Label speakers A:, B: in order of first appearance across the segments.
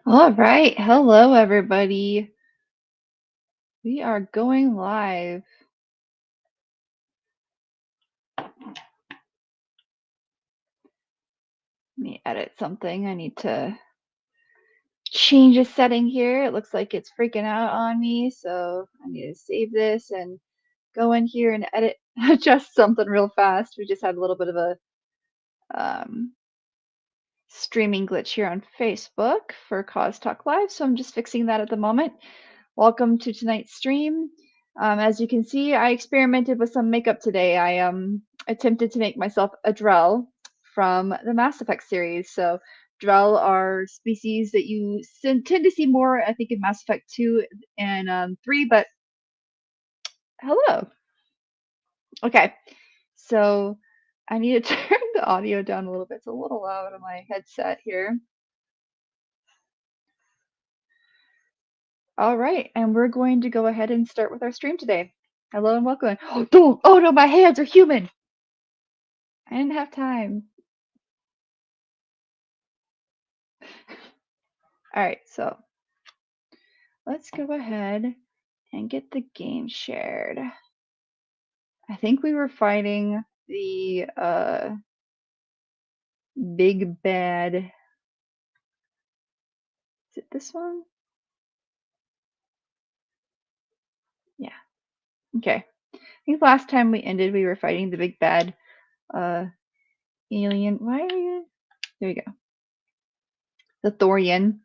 A: All right. Hello, everybody. We are going live. Let me edit something. I need to change a setting here. It looks like it's freaking out on me. So I need to save this and go in here and edit, adjust something real fast. We just had a little bit of a um, streaming glitch here on Facebook for Cause Talk Live. So I'm just fixing that at the moment. Welcome to tonight's stream. As you can see, I experimented with some makeup today. I attempted to make myself a Drell from the Mass Effect series. So Drell are species that you tend to see more, I think, in Mass Effect 2 and 3, but hello. Okay, so I need to turn the audio down a little bit. It's a little loud on my headset here. All right, and we're going to go ahead and start with our stream today. Hello and welcome. Oh, don't! Oh no, my hands are human! I didn't have time. All right, so let's go ahead and get the game shared. I think we were fighting the big bad. Is it this one? Yeah. Okay. I think last time we ended, we were fighting the big bad alien. Why are you? There you go. The Thorian.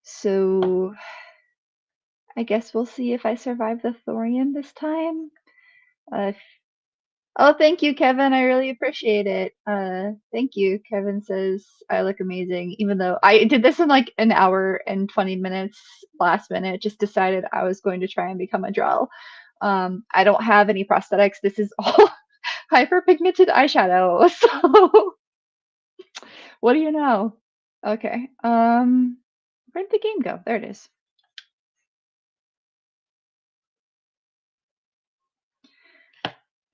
A: So I guess we'll see if I survive the Thorian this time. Uh, oh, thank you, Kevin. I really appreciate it. Thank you. Kevin says I look amazing, even though I did this in like an hour and 20 minutes last minute. Just decided I was going to try and become a Drow. I don't have any prosthetics. This is all hyperpigmented eyeshadow. So what do you know? Okay. Where'd the game go? There it is.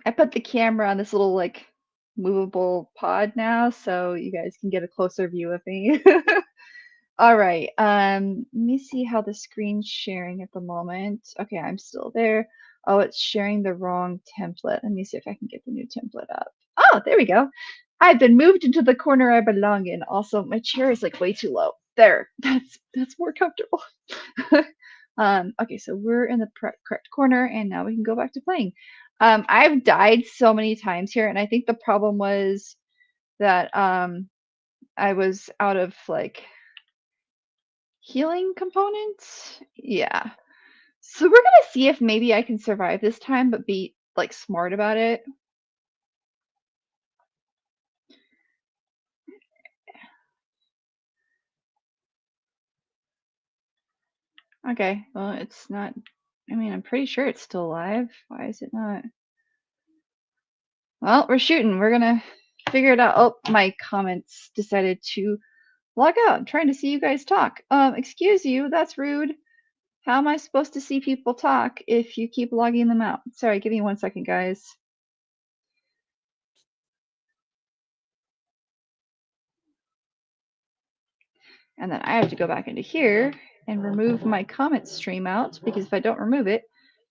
A: I put the camera on this little like movable pod now, so you guys can get a closer view of me. All right. Let me see how the screen's sharing at the moment. Okay, I'm still there. Oh, it's sharing the wrong template. Let me see if I can get the new template up. Oh, there we go. I've been moved into the corner I belong in. Also, my chair is like way too low. There. That's more comfortable. Okay, so we're in the correct corner, and now we can go back to playing. I've died so many times here, and I think the problem was that I was out of like healing components. Yeah. So we're gonna see if maybe I can survive this time, but be like smart about it. Okay, well, it's not. I mean, I'm pretty sure it's still alive. Why is it not? Well, we're shooting. We're gonna figure it out. Oh, my comments decided to log out. I'm trying to see you guys talk. Excuse you, that's rude. How am I supposed to see people talk if you keep logging them out? Sorry, give me 1 second, guys. And then I have to go back into here and remove my comment stream out, because if I don't remove it,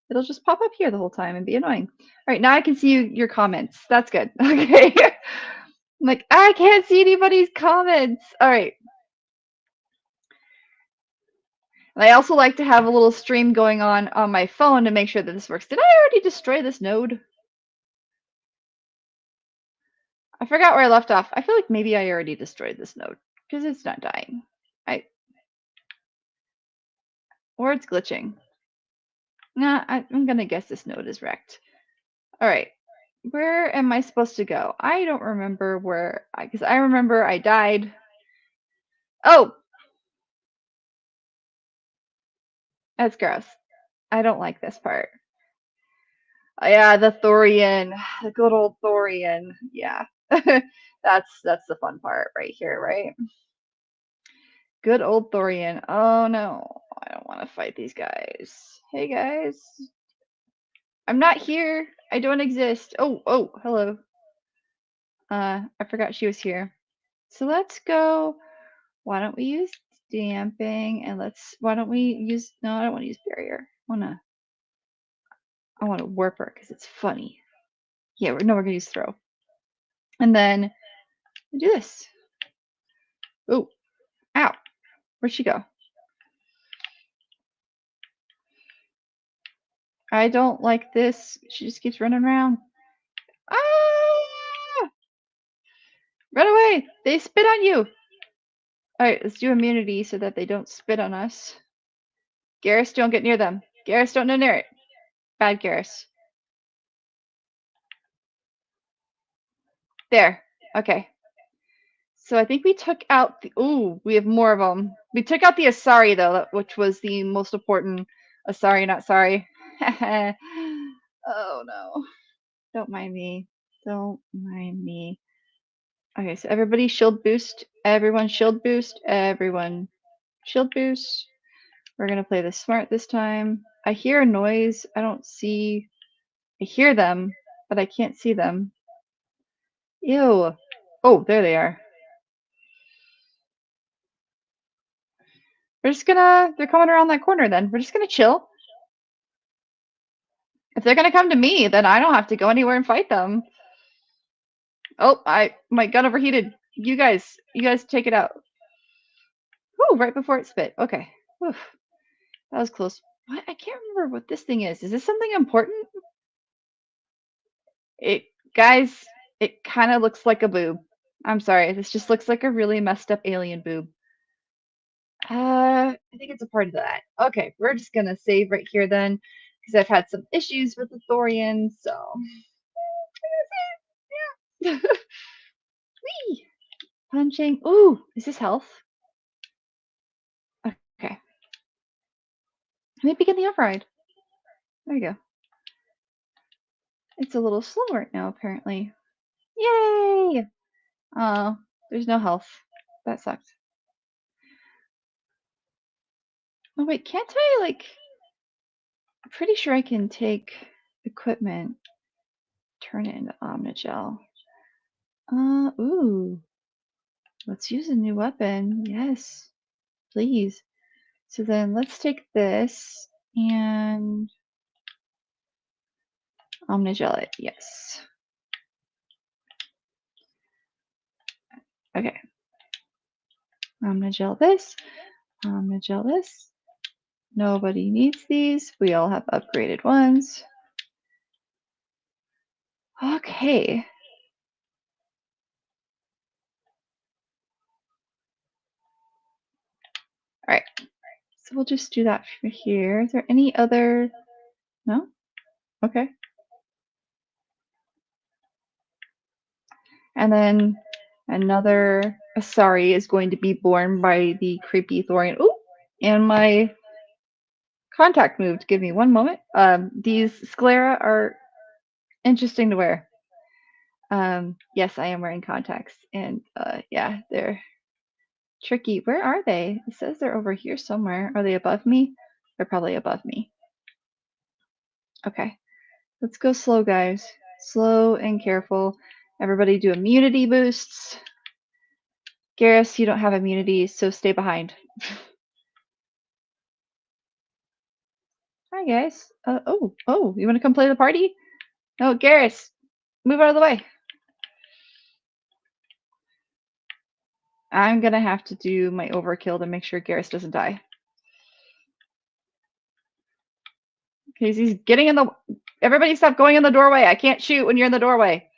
A: it'll just pop up here the whole time and be annoying. All right, now I can see your comments. That's good. Okay. I'm like, I can't see anybody's comments. All right. And I also like to have a little stream going on my phone to make sure that this works. Did I already destroy this node? I forgot where I left off. I feel like maybe I already destroyed this node because it's not dying. Or it's glitching. Nah, I'm gonna guess this node is wrecked. All right. Where am I supposed to go? I don't remember where, because I remember I died. Oh, that's gross. I don't like this part. Yeah, the Thorian, the good old Thorian. Yeah, that's the fun part right here, right? Good old Thorian. Oh no, I don't want to fight these guys. Hey guys, I'm not here. I don't exist. Oh, hello. I forgot she was here. So let's go. Why don't we deamping, and why don't we use, no, I don't want to use barrier. I want to warp her because it's funny. Yeah, we're going to use throw. And then do this. Oh, ow. Where'd she go? I don't like this. She just keeps running around. Ah! Run away! They spit on you! Alright, let's do immunity so that they don't spit on us. Garrus, don't get near them. Garrus, don't go near it. Bad Garrus. There. Okay. So I think we took out the... Ooh, we have more of them. We took out the Asari, though, which was the most important. Asari, not sorry. Oh, no. Don't mind me. Don't mind me. Okay, so everybody shield boost. Everyone shield boost. Everyone shield boost. We're going to play this smart this time. I hear a noise. I don't see... I hear them, but I can't see them. Ew. Oh, there they are. We're just gonna... They're coming around that corner then. We're just gonna chill. If they're gonna come to me, then I don't have to go anywhere and fight them. Oh, my gun overheated. You guys take it out. Ooh, right before it spit. Okay. Oof. That was close. What? I can't remember what this thing is. Is this something important? Guys, it kind of looks like a boob. I'm sorry. This just looks like a really messed up alien boob. I think it's a part of that. Okay, we're just gonna save right here then, because I've had some issues with the Thorian, so. Yeah. Whee! Punching. Ooh, is this health? Okay. Let me begin the override. There you go. It's a little slow right now, apparently. Yay! Oh, there's no health. That sucks. Oh wait, can't I I'm pretty sure I can take equipment, turn it into Omnigel. Ooh. Let's use a new weapon. Yes, please. So then let's take this and Omnigel it. Yes. Okay. Omnigel this. Omnigel this. Nobody needs these. We all have upgraded ones. Okay. All right. So we'll just do that for here. Is there any other? No? Okay. And then another Asari is going to be born by the creepy Thorian. Ooh! And my contact moved. Give me one moment. These sclera are interesting to wear. Yes, I am wearing contacts. And yeah, they're tricky. Where are they? It says they're over here somewhere. Are they above me? They're probably above me. Okay. Let's go slow, guys. Slow and careful. Everybody do immunity boosts. Garrus, you don't have immunity, so stay behind. Hi, guys. Oh, you want to come play the party? No, Garrus, move out of the way. I'm gonna have to do my overkill to make sure Garrus doesn't die. Okay, he's getting in the... Everybody stop going in the doorway. I can't shoot when you're in the doorway.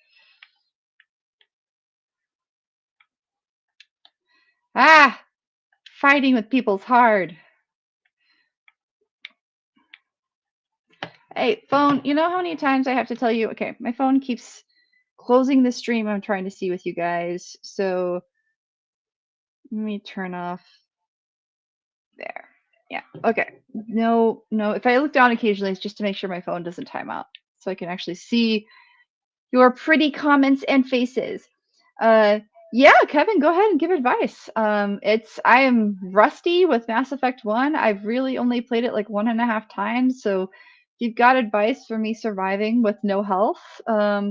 A: Ah! Fighting with people's hard. Hey, phone, you know how many times I have to tell you? Okay, my phone keeps closing the stream I'm trying to see with you guys. So let me turn off there. Yeah, okay. No, if I look down occasionally, it's just to make sure my phone doesn't time out. So I can actually see your pretty comments and faces. Yeah, Kevin, go ahead and give advice. I am rusty with Mass Effect 1. I've really only played it like 1.5 times. So if you've got advice for me surviving with no health,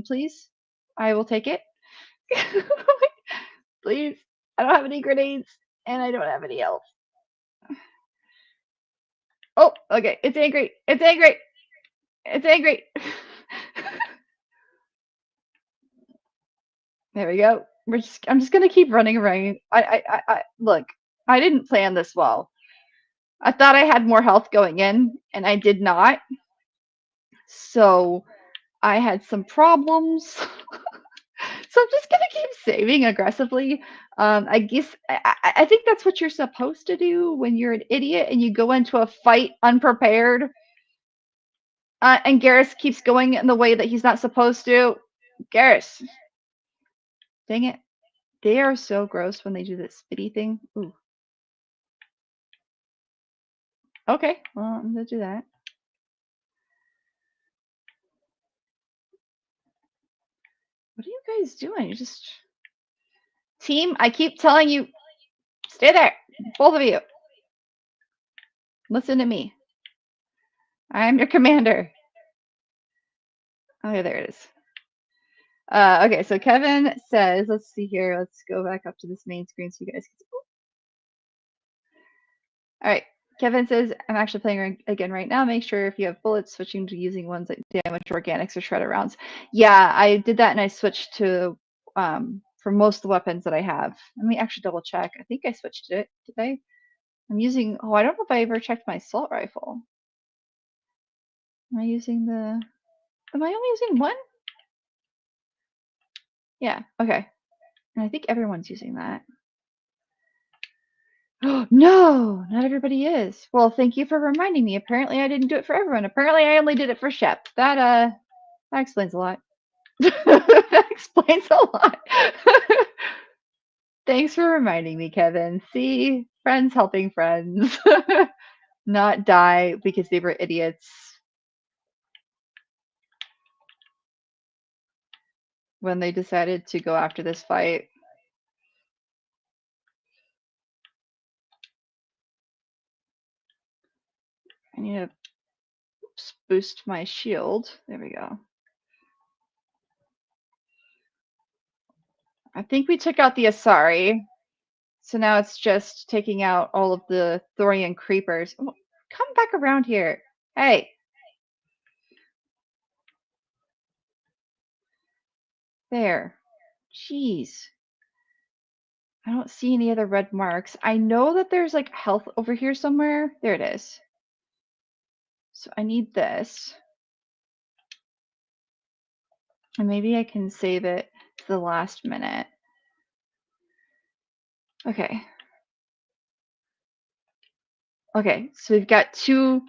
A: please, I will take it. Please. I don't have any grenades and I don't have any health. Oh, okay. It's angry. It's angry. It's angry. There we go. I'm just gonna keep running around. Look, I didn't plan this well. I thought I had more health going in, and I did not. So I had some problems. So I'm just gonna keep saving aggressively. I guess I think that's what you're supposed to do when you're an idiot and you go into a fight unprepared. And Garrus keeps going in the way that he's not supposed to. Garrus, dang it. They are so gross when they do this spitty thing. Ooh. Okay, well, I'm gonna do that. What are you guys doing? You just team, I keep telling you, stay there. Both of you. Listen to me. I'm your commander. Okay, there it is. Okay, so Kevin says, let's see here. Let's go back up to this main screen so you guys can see. All right. Kevin says, I'm actually playing again right now. Make sure if you have bullets, switching to using ones that damage organics or shredder rounds. Yeah, I did that and I switched to, for most of the weapons that I have. Let me actually double check. I think I switched it. Did I? I'm using, oh, I don't know if I ever checked my assault rifle. Am I using the, am I only using one? Yeah, okay. And I think everyone's using that. No, not everybody is. Well, thank you for reminding me. Apparently I didn't do it for everyone. Apparently I only did it for Shep. That explains a lot. That explains a lot. Thanks for reminding me, Kevin. See, friends helping friends. Not die because they were idiots when they decided to go after this fight. I need to boost my shield. There we go. I think we took out the Asari. So now it's just taking out all of the Thorian creepers. Oh, come back around here. Hey. There. Jeez. I don't see any other red marks. I know that there's like health over here somewhere. There it is. So I need this. And maybe I can save it to the last minute. Okay. Okay, so we've got two.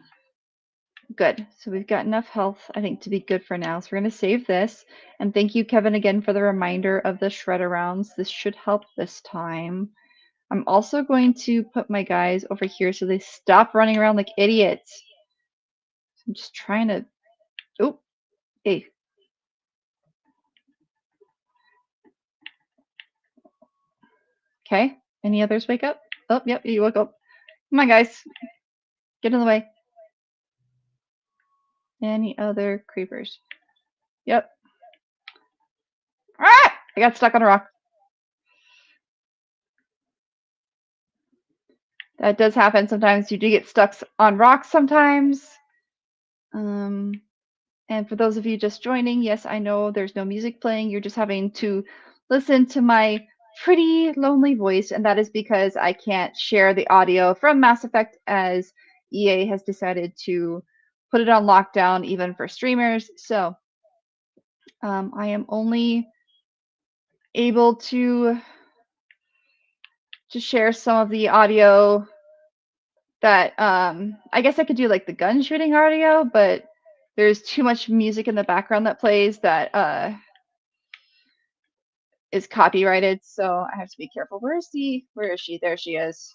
A: Good. So we've got enough health, I think, to be good for now. So we're going to save this. And thank you, Kevin, again for the reminder of the shredder rounds. This should help this time. I'm also going to put my guys over here so they stop running around like idiots. I'm just trying to. Oh, hey. Okay. Any others wake up? Oh, yep, you woke up. Come on, guys. Get in the way. Any other creepers? Yep. Ah! I got stuck on a rock. That does happen sometimes. You do get stuck on rocks sometimes. And for those of you just joining, yes, I know there's no music playing. You're just having to listen to my pretty lonely voice, and that is because I can't share the audio from Mass Effect as EA has decided to put it on lockdown even for streamers. So I am only able to share some of the audio that I guess I could do like the gun shooting audio, but there's too much music in the background that plays that is copyrighted, so I have to be careful. Where is she? There she is.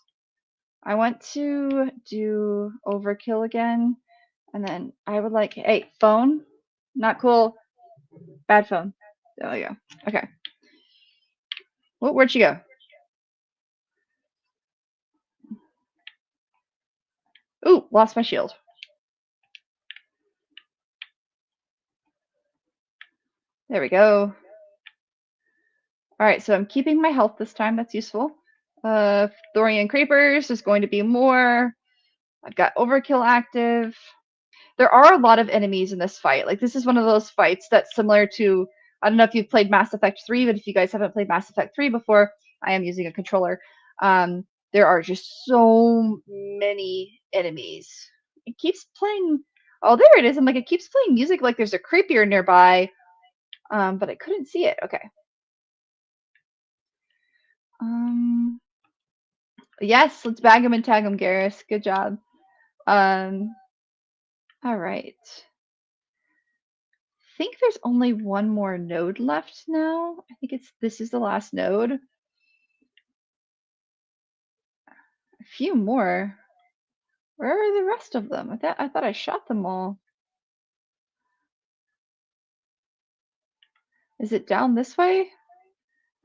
A: I want to do overkill again, and then I would like, hey, phone, not cool, bad phone. There we go. Okay. Well, where'd she go? Ooh, lost my shield. There we go. All right, so I'm keeping my health this time. That's useful. Thorian creepers, there's going to be more. I've got overkill active. There are a lot of enemies in this fight. Like, this is one of those fights that's similar to, I don't know if you've played Mass Effect 3, but if you guys haven't played Mass Effect 3 before, I am using a controller. There are just so many enemies. It keeps playing. Oh, there it is. I'm like, it keeps playing music like there's a creepier nearby, but I couldn't see it. Okay. Yes, let's bag him and tag him, Garrus. Good job. All right. I think there's only one more node left now. I think this is the last node. A few more. Where are the rest of them? I thought I shot them all. Is it down this way?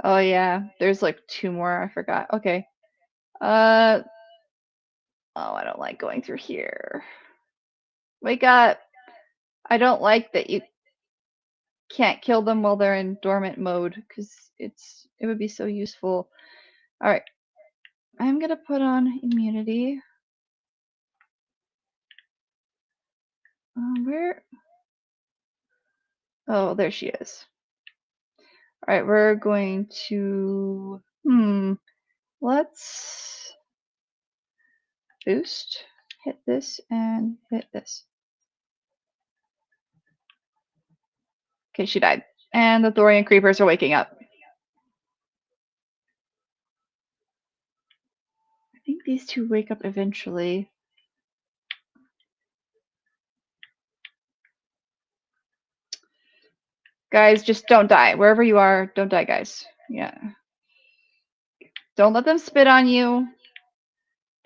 A: Oh yeah, there's like 2 more. I forgot. Okay. Oh, I don't like going through here. Wake up. I don't like that you can't kill them while they're in dormant mode because it would be so useful. All right. I'm going to put on immunity. Where? Oh, there she is. All right, we're going to, let's boost, hit this, and hit this. Okay, she died. And the Thorian creepers are waking up. I think these two wake up eventually. Guys, just don't die. Wherever you are, don't die, guys. Yeah. Don't let them spit on you.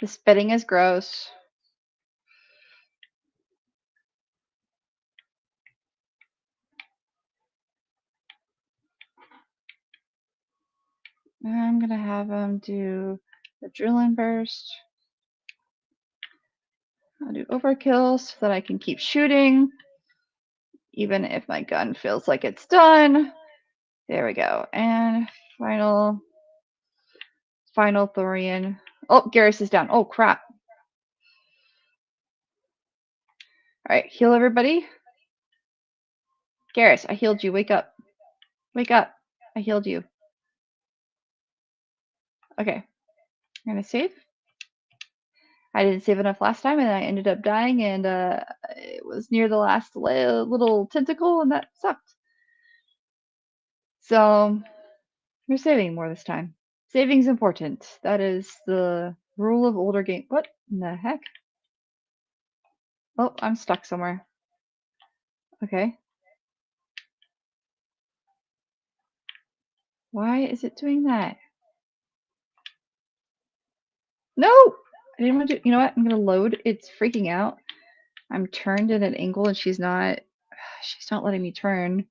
A: The spitting is gross. I'm going to have them do the drilling burst. I'll do overkill so that I can keep shooting, even if my gun feels like it's done. There we go. And final Thorian. Oh, Garrus is down. Oh, crap. All right, heal everybody. Garrus, I healed you. Wake up. Wake up. I healed you. Okay. I'm going to save. I didn't save enough last time, and I ended up dying, and it was near the last little tentacle, and that sucked. So we're saving more this time. Saving's important. That is the rule of older game. What in the heck? Oh, I'm stuck somewhere. Okay. Why is it doing that? No! I didn't want to. You know what? I'm going to load. It's freaking out. I'm turned at an angle, and she's not letting me turn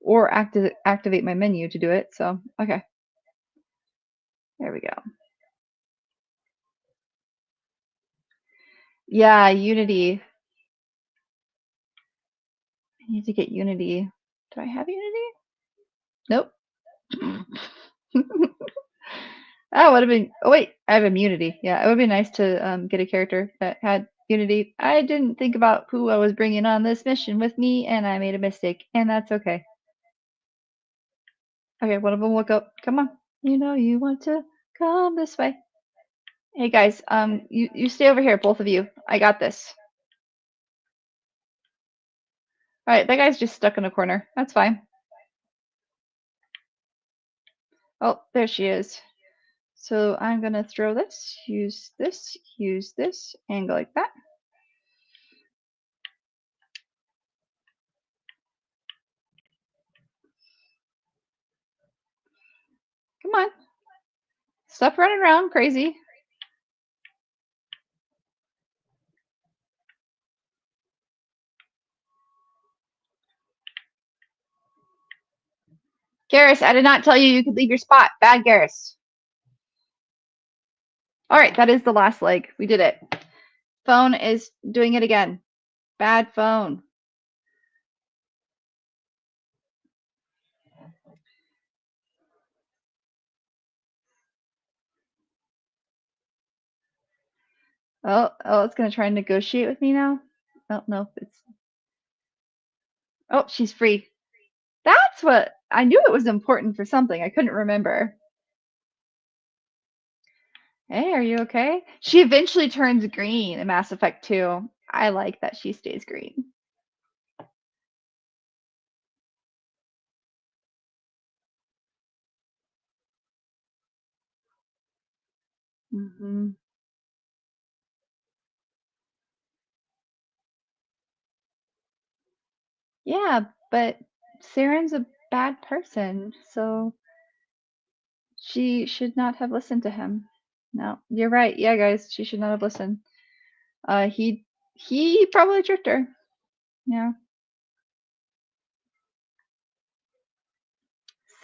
A: or activate my menu to do it. So, okay. There we go. Yeah, Unity. I need to get Unity. Do I have Unity? Nope. That would have been. Oh wait, I have immunity. Yeah, it would be nice to get a character that had Unity. I didn't think about who I was bringing on this mission with me, and I made a mistake, and that's okay. Okay, one of them woke up. Come on, you know you want to come this way. Hey guys, you stay over here, both of you. I got this. All right, that guy's just stuck in a corner. That's fine. Oh, there she is. So I'm gonna throw this, use this, and go like that. Come on. Stop running around crazy. Garrus, I did not tell you could leave your spot. Bad Garrus. All right, that is the last leg. We did it. Phone is doing it again. Bad phone. Oh, it's gonna try and negotiate with me now? Oh, no, it's oh, she's free. That's what I knew it was important for something. I couldn't remember. Hey, are you okay? She eventually turns green in Mass Effect 2. I like that she stays green. Hmm. Yeah, but Saren's a bad person, so she should not have listened to him. No, you're right. Yeah, guys, she should not have listened. He probably tricked her. Yeah.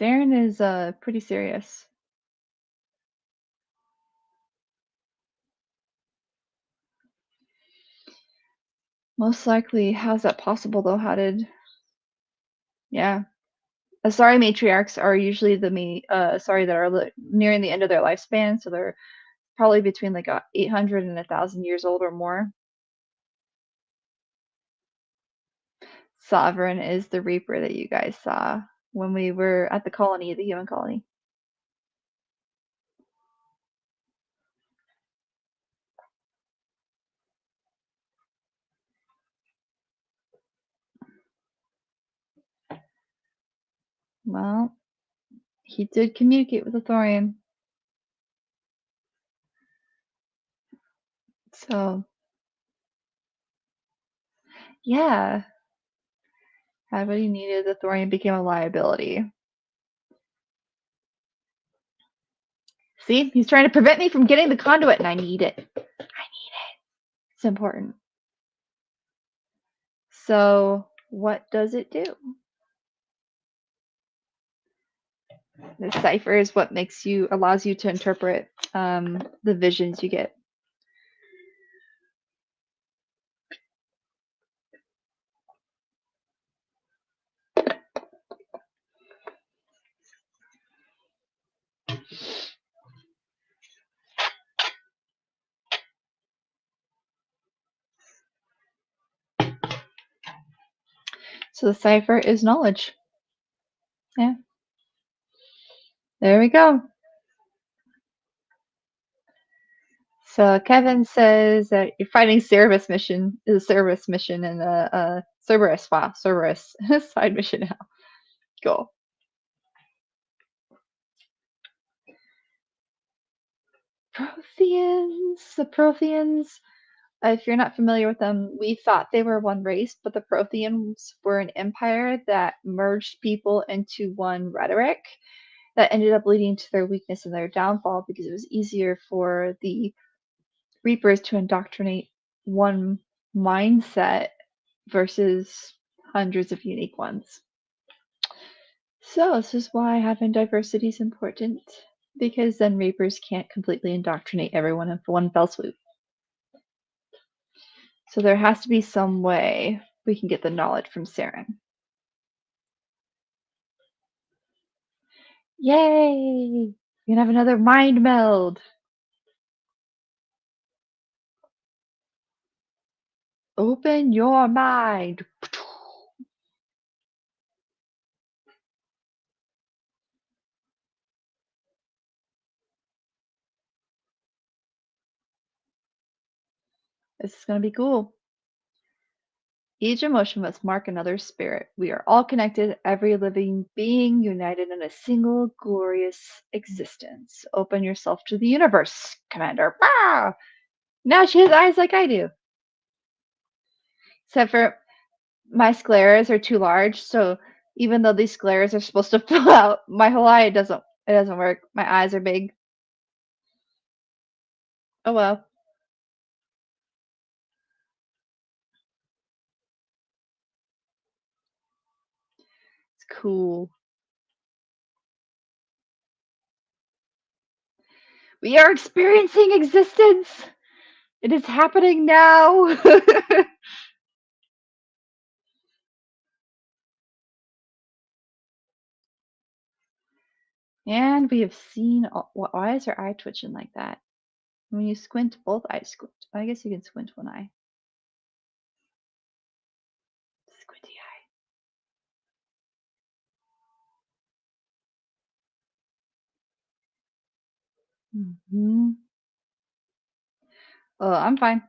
A: Saren is pretty serious. Most likely. How's that possible though? How did yeah. Asari matriarchs are usually the Asari that are nearing the end of their lifespan, so they're probably between like 800 and 1,000 years old or more. Sovereign is the Reaper that you guys saw when we were at the colony, the human colony. Well, he did communicate with the Thorian. So, yeah, had what he needed. The Thorian became a liability. See, he's trying to prevent me from getting the conduit, and I need it. I need it. It's important. So, what does it do? The cipher is what allows you to interpret the visions you get. So the cipher is knowledge. Yeah. There we go. So Kevin says that you're fighting Cerberus mission is a Cerberus mission and a Cerberus. Wow, Cerberus side mission now. Cool. Protheans. The Protheans. If you're not familiar with them, we thought they were one race, but the Protheans were an empire that merged people into one rhetoric that ended up leading to their weakness and their downfall because it was easier for the Reapers to indoctrinate one mindset versus hundreds of unique ones. So this is why having diversity is important, because then Reapers can't completely indoctrinate everyone in one fell swoop. So there has to be some way we can get the knowledge from Saren. Yay! We can have another mind meld. Open your mind. This is going to be cool. Each emotion must mark another spirit. We are all connected, every living being united in a single glorious existence. Open yourself to the universe, Commander. Wow! Now she has eyes like I do. Except for my scleras are too large, so even though these scleras are supposed to fill out my whole eye, it doesn't work. My eyes are big. Oh well. It's cool. We are experiencing existence. It is happening now. And we have seen. Why is her eye twitching like that? When you squint, both eyes squint. I guess you can squint one eye. Squinty eye. Hmm. Oh, I'm fine.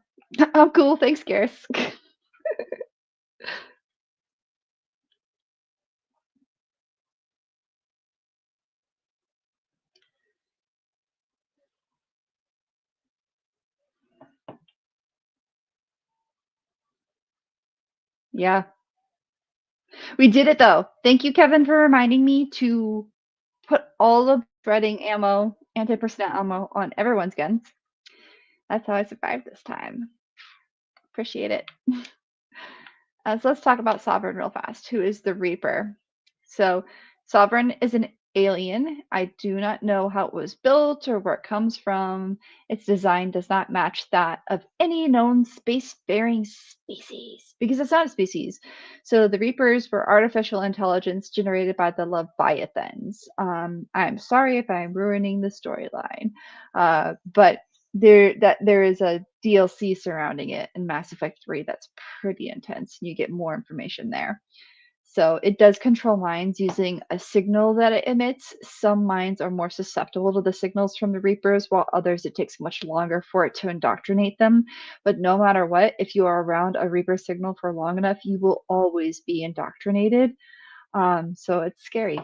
A: I'm cool. Thanks, Garrus. Yeah. We did it though. Thank you, Kevin, for reminding me to put all of shredding ammo, anti-personnel ammo on everyone's guns. That's how I survived this time. Appreciate it. So let's talk about Sovereign real fast, who is the Reaper. So Sovereign is an alien. I do not know how it was built or where it comes from. Its design does not match that of any known spacefaring species because it's not a species. So the Reapers were artificial intelligence generated by the Leviathans. I'm sorry if I'm ruining the storyline, but there is a DLC surrounding it in Mass Effect 3 that's pretty intense. You get more information there. So it does control minds using a signal that it emits. Some minds are more susceptible to the signals from the Reapers, while others it takes much longer for it to indoctrinate them. But no matter what, if you are around a Reaper signal for long enough, you will always be indoctrinated. So it's scary.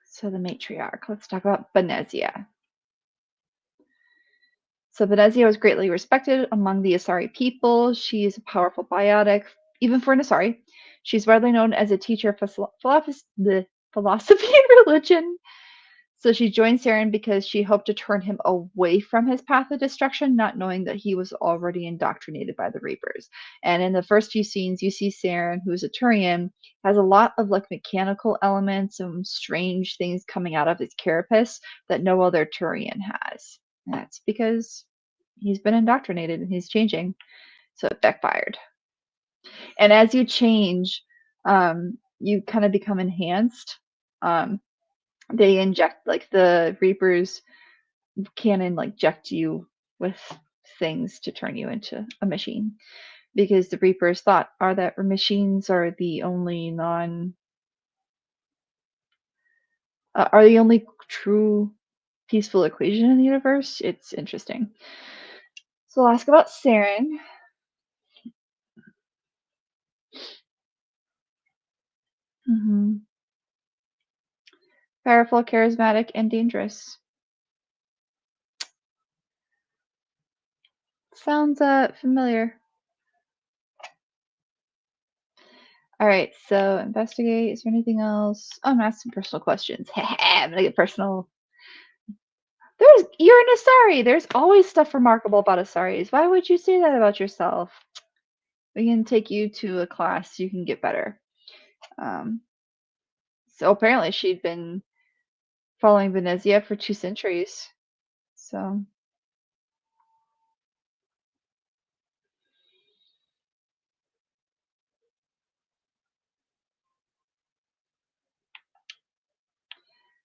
A: So the matriarch. Let's talk about Benezia. So Benezia was greatly respected among the Asari people. She is a powerful biotic, even for an Asari. She's widely known as a teacher of the philosophy and religion. So she joined Saren because she hoped to turn him away from his path of destruction, not knowing that he was already indoctrinated by the Reapers. And in the first few scenes, you see Saren, who's a Turian, has a lot of like mechanical elements and strange things coming out of his carapace that no other Turian has. And that's because he's been indoctrinated and he's changing. So it backfired. And as you change, you kind of become enhanced. Um, they inject like the Reapers can inject you with things to turn you into a machine because the Reapers thought are that machines are the only true peaceful equation in the universe. It's interesting. So I'll ask about Saren. Hmm. Powerful, charismatic, and dangerous. Sounds familiar. All right, so investigate. Is there anything else? Oh, I'm gonna ask some personal questions. I'm gonna get personal. You're an Asari. There's always stuff remarkable about Asaris. Why would you say that about yourself? We can take you to a class. You can get better. Um, so apparently she'd been following Venezia for 2 centuries. So, all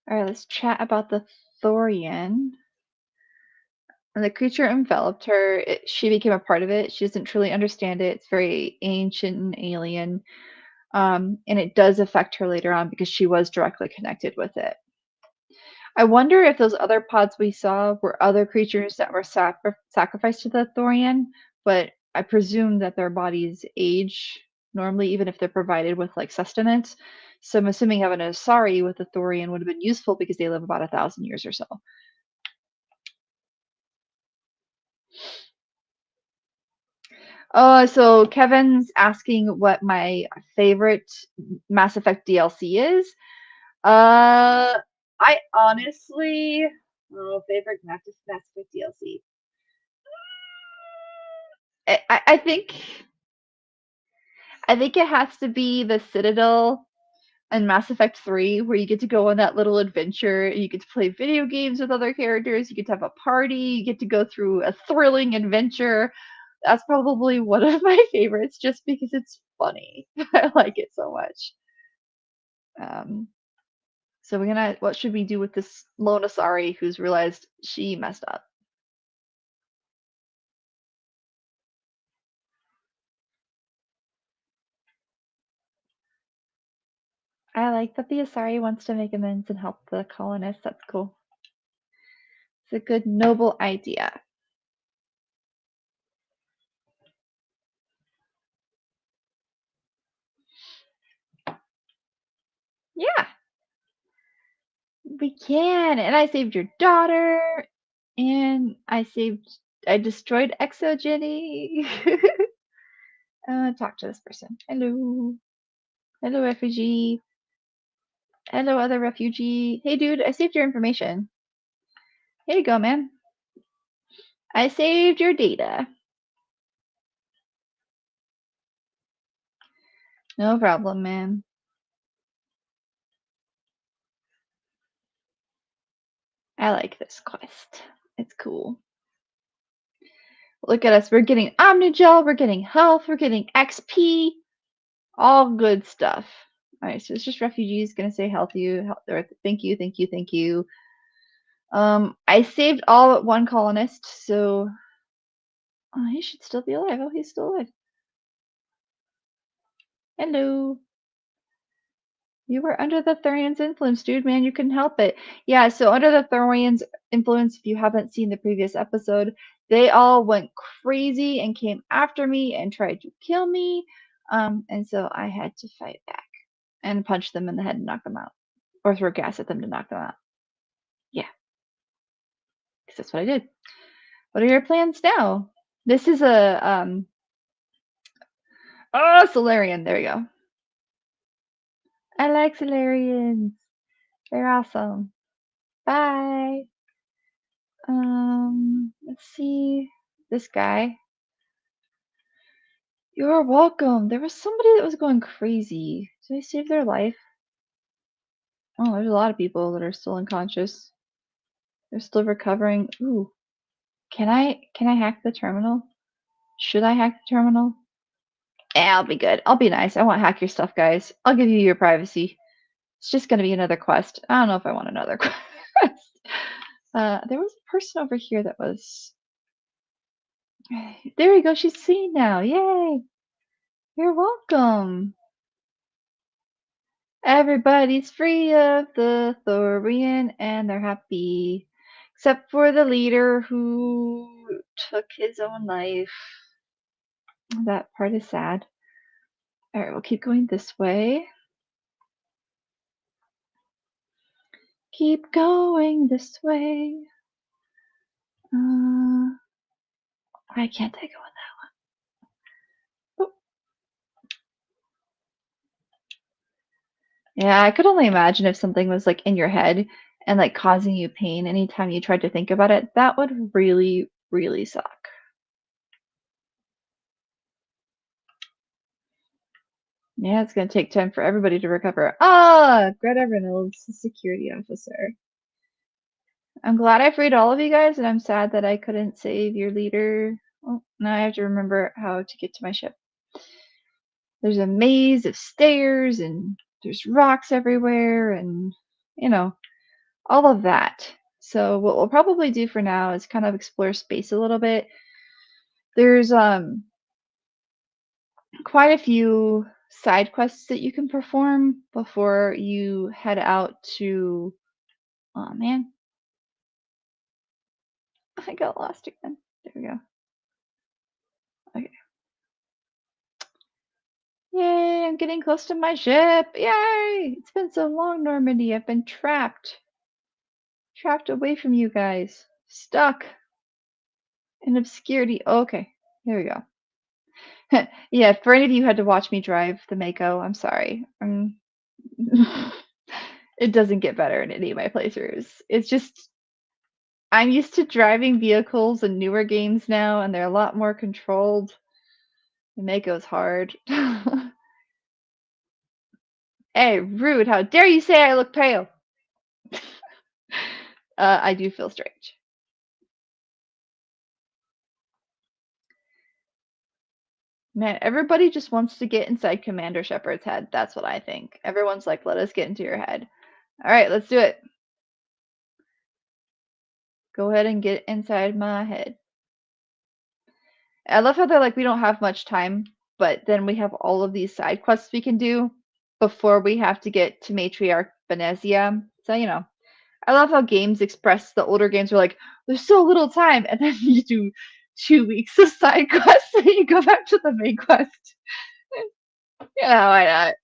A: right, let's chat about the Thorian. When the creature enveloped her, she became a part of it. She doesn't truly understand it. It's very ancient and alien. And it does affect her later on because she was directly connected with it. I wonder if those other pods we saw were other creatures that were sacrificed to the Thorian, but I presume that their bodies age normally, even if they're provided with like sustenance. So I'm assuming having a Asari with the Thorian would have been useful because they live about 1,000 years or so. So Kevin's asking what my favorite Mass Effect DLC is. I honestly, favorite Mass Effect DLC. I think it has to be the Citadel and Mass Effect 3, where you get to go on that little adventure. You get to play video games with other characters. You get to have a party. You get to go through a thrilling adventure. That's probably one of my favorites, just because it's funny. I like it so much. Um, So what should we do with this Lonasari who's realized she messed up? I like that the Asari wants to make amends and help the colonists. That's cool. It's a good, noble idea. Yeah, we can. And I saved your daughter. And I destroyed Exogeny. Talk to this person. Hello. Hello, refugee. Hello, other refugee. Hey, dude, I saved your information. Here you go, man. I saved your data. No problem, man. I like this quest. It's cool. Look at us. We're getting Omnigel. We're getting health. We're getting XP. All good stuff. All right, so it's just refugees gonna say or thank you, thank you, thank you. I saved all but one colonist, so he should still be alive. Oh, he's still alive. Hello. You were under the Thorians' influence, dude, man. You couldn't help it. Yeah, so under the Thorians' influence, if you haven't seen the previous episode, they all went crazy and came after me and tried to kill me. And so I had to fight back and punch them in the head and knock them out. Or throw gas at them to knock them out. Yeah, because that's what I did. What are your plans now? This is a oh, Solarian. There we go. I like Solarians. They're awesome. Bye. Let's see. This guy. You're welcome. There was somebody that was going crazy. Did I save their life? Oh, there's a lot of people that are still unconscious. They're still recovering. Ooh. Can I hack the terminal? Should I hack the terminal? Yeah, I'll be good. I'll be nice. I won't hack your stuff, guys. I'll give you your privacy. It's just gonna be another quest. I don't know if I want another quest. There was a person over here that was. There we go. She's seen now. Yay! You're welcome. Everybody's free of the Thorian and they're happy. Except for the leader who took his own life. That part is sad. Alright, we'll keep going this way. Keep going this way. Why can't I go in that one? Oh. Yeah, I could only imagine if something was like in your head and like causing you pain anytime you tried to think about it. That would really, really suck. Yeah, it's gonna take time for everybody to recover. Ah, Greta Reynolds, the security officer. I'm glad I freed all of you guys, and I'm sad that I couldn't save your leader. Oh, now I have to remember how to get to my ship. There's a maze of stairs, and there's rocks everywhere, and you know, all of that. So what we'll probably do for now is kind of explore space a little bit. There's quite a few side quests that you can perform before you head out to. Oh man, I got lost again. There we go. Okay. Yay, I'm getting close to my ship. Yay! It's been so long, Normandy. I've been trapped. Trapped away from you guys. Stuck in obscurity. Okay, here we go. Yeah, for any of you who had to watch me drive the Mako, I'm sorry. It doesn't get better in any of my playthroughs. It's just I'm used to driving vehicles in newer games now, and they're a lot more controlled. The Mako's hard. Hey, rude! How dare you say I look pale? I do feel strange. Man, everybody just wants to get inside Commander Shepard's head. That's what I think. Everyone's like, let us get into your head. All right, let's do it. Go ahead and get inside my head. I love how they're like, we don't have much time, but then we have all of these side quests we can do before we have to get to Matriarch Benezia. So, I love how games express the older games are like, there's so little time, and then you do 2 weeks of side quests and you go back to the main quest. Yeah, why not?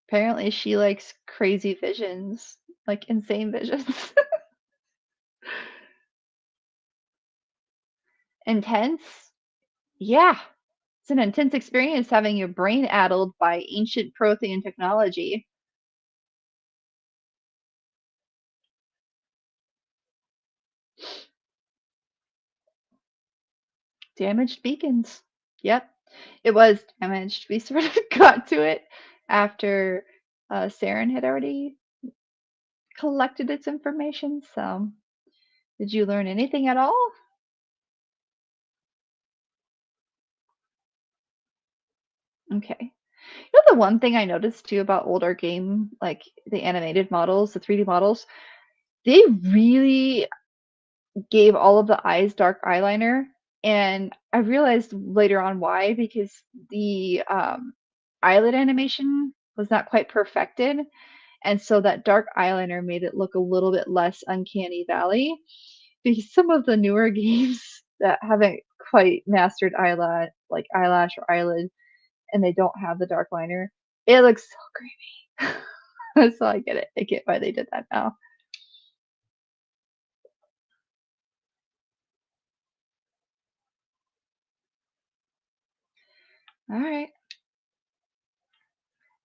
A: Apparently she likes crazy visions, like insane visions. Intense? Yeah. It's an intense experience having your brain addled by ancient Prothean technology. Damaged beacons. Yep, it was damaged. We sort of got to it after Saren had already collected its information. So, did you learn anything at all? Okay. The one thing I noticed too about older game, like the animated models, the 3D models, they really gave all of the eyes dark eyeliner. And I realized later on why, because the eyelid animation was not quite perfected. And so that dark eyeliner made it look a little bit less uncanny valley. Because some of the newer games that haven't quite mastered eyelash or eyelid, and they don't have the dark liner, it looks so creepy. So I get it. I get why they did that now. All right.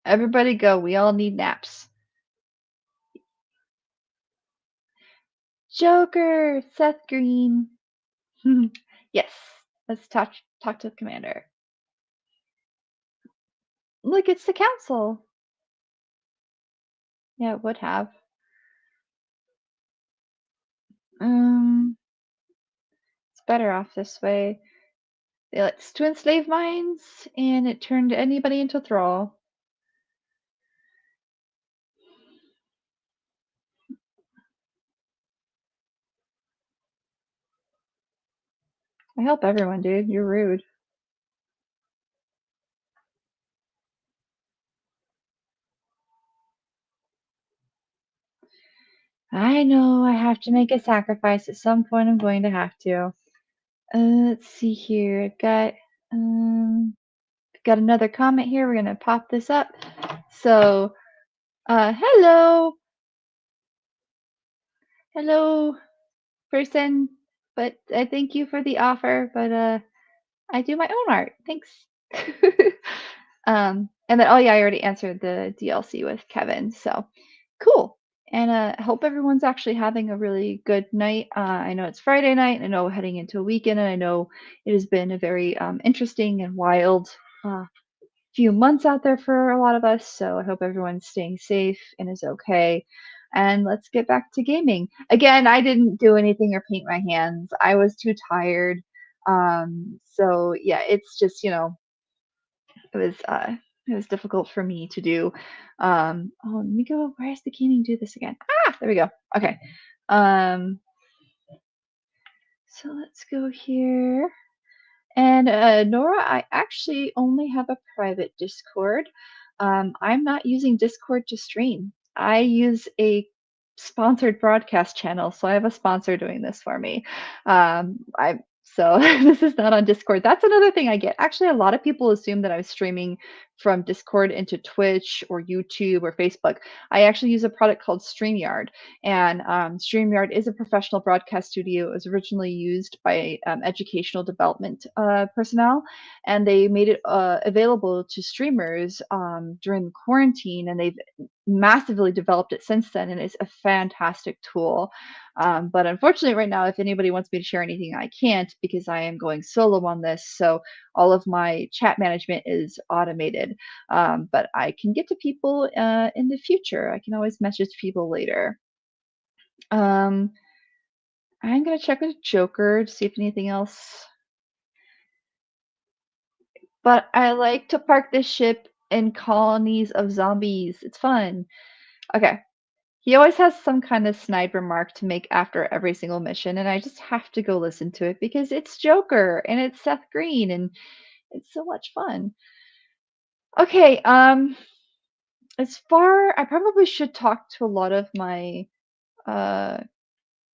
A: Everybody go. We all need naps. Joker, Seth Green. Yes. Let's talk to the commander. Look, it's the council. Yeah, it would have. It's better off this way. They let twin slave mines, and it turned anybody into a thrall. I help everyone, dude. You're rude. I know I have to make a sacrifice. At some point, I'm going to have to. Let's see here. Got another comment here. We're gonna pop this up. So, hello, hello, person. But I thank you for the offer. But I do my own art. Thanks. And then, oh yeah, I already answered the DLC with Kevin. So cool. And I hope everyone's actually having a really good night. I know it's Friday night. I know we're heading into a weekend, and I know it has been a very interesting and wild few months out there for a lot of us. So I hope everyone's staying safe and is okay. And let's get back to gaming. Again, I didn't do anything or paint my hands. I was too tired. So yeah, it's just, it was uh it was difficult for me to do. Oh, let me go. Where's the gaming do this again? Ah, there we go. Okay. Um, so let's go here. And Nora, I actually only have a private Discord. I'm not using Discord to stream. I use a sponsored broadcast channel, so I have a sponsor doing this for me. I so this is not on Discord. That's another thing I get. Actually, a lot of people assume that I'm streaming from Discord into Twitch or YouTube or Facebook. I actually use a product called StreamYard, and StreamYard is a professional broadcast studio. It was originally used by educational development personnel, and they made it available to streamers during the quarantine, and they've massively developed it since then, and it's a fantastic tool. But unfortunately, right now, if anybody wants me to share anything, I can't because I am going solo on this. So all of my chat management is automated. But I can get to people in the future. I can always message people later. Um, I'm gonna check with Joker to see if anything else But I like to park this ship in colonies of zombies. It's fun. Okay. He always has some kind of snide remark to make after every single mission, and I just have to go listen to it because it's Joker and it's Seth Green and it's so much fun. Okay, I probably should talk to a lot of my uh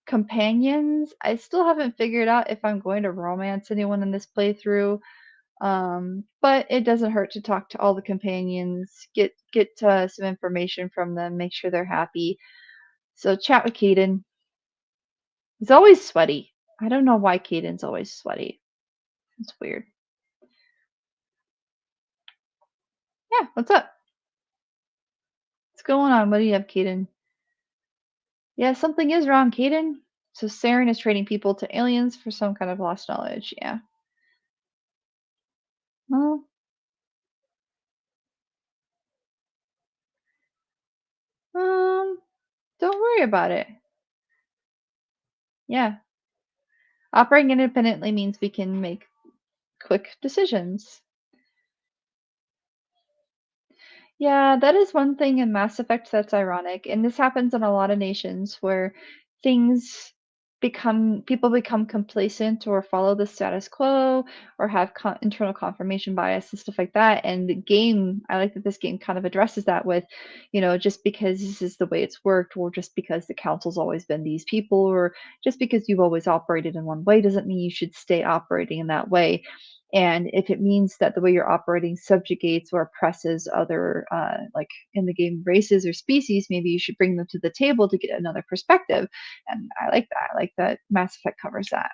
A: companions. I still haven't figured out if I'm going to romance anyone in this playthrough. But it doesn't hurt to talk to all the companions, get some information from them, make sure they're happy. So chat with Caden. He's always sweaty. I don't know why Caden's always sweaty. It's weird. Yeah, what's up? What's going on? What do you have, Caden? Yeah, something is wrong, Caden. So Saren is trading people to aliens for some kind of lost knowledge. Yeah. Well, um, don't worry about it. Yeah. Operating independently means we can make quick decisions. Yeah, that is one thing in Mass Effect that's ironic, and this happens in a lot of nations where things people become complacent or follow the status quo or have internal confirmation bias and stuff like that. And the game, I like that this game kind of addresses that with, just because this is the way it's worked, or just because the council's always been these people, or just because you've always operated in one way doesn't mean you should stay operating in that way. And if it means that the way you're operating subjugates or oppresses other, like in the game, races or species, maybe you should bring them to the table to get another perspective. And I like that. I like that Mass Effect covers that.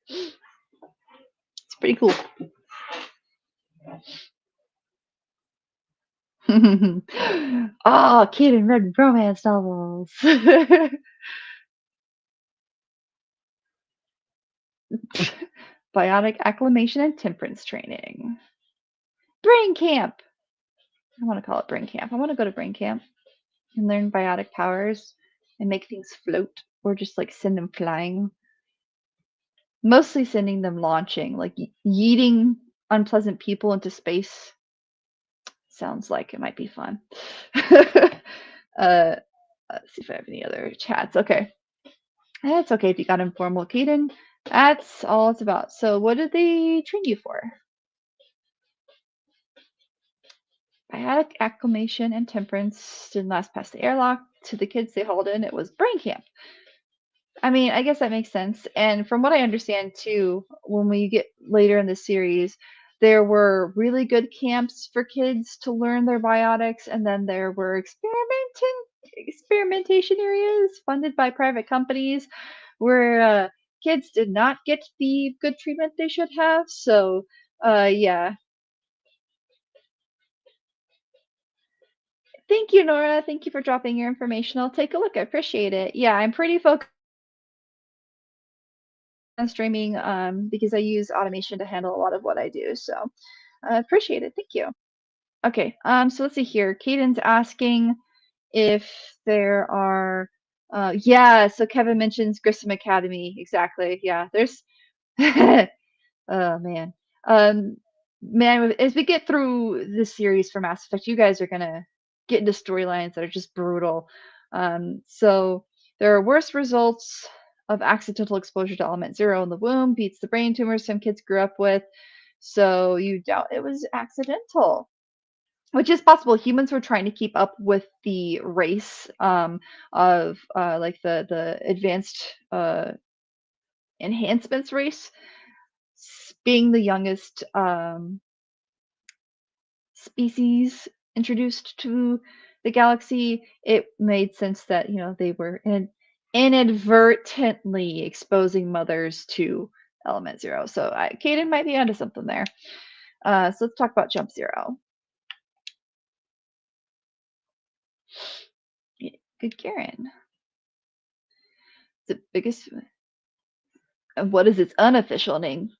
A: It's pretty cool. Oh, kid and read romance novels. Biotic acclimation and temperance training. Brain camp. I want to call it brain camp. I want to go to brain camp and learn biotic powers and make things float or just like send them flying. Mostly sending them launching, like yeeting unpleasant people into space. Sounds like it might be fun. uh, let's see if I have any other chats. Okay. It's okay if you got informal, Kaden. That's all it's about. So, what did they train you for? Biotic acclimation and temperance didn't last past the airlock. To the kids they hauled in, it was brain camp. I mean, I guess that makes sense. And from what I understand too, when we get later in the series, there were really good camps for kids to learn their biotics, and then there were experimentation areas funded by private companies where kids did not get the good treatment they should have. So, yeah. Thank you, Nora. Thank you for dropping your information. I'll take a look. I appreciate it. Yeah, I'm pretty focused on streaming because I use automation to handle a lot of what I do. So I appreciate it. Thank you. Okay, so let's see here. Caden's asking if there are yeah, so Kevin mentions Grissom Academy. Exactly. Yeah, there's oh man. Um man, as we get through this series for Mass Effect, you guys are gonna get into storylines that are just brutal. So there are worse results of accidental exposure to element zero in the womb, beats the brain tumors some kids grew up with. So you doubt it was accidental, which is possible. Humans were trying to keep up with the race of like the advanced enhancements race, being the youngest species introduced to the galaxy. It made sense that they were inadvertently exposing mothers to element zero. So Caden might be onto something there. So let's talk about jump zero. Yeah, good Karen. The biggest. What is its unofficial name?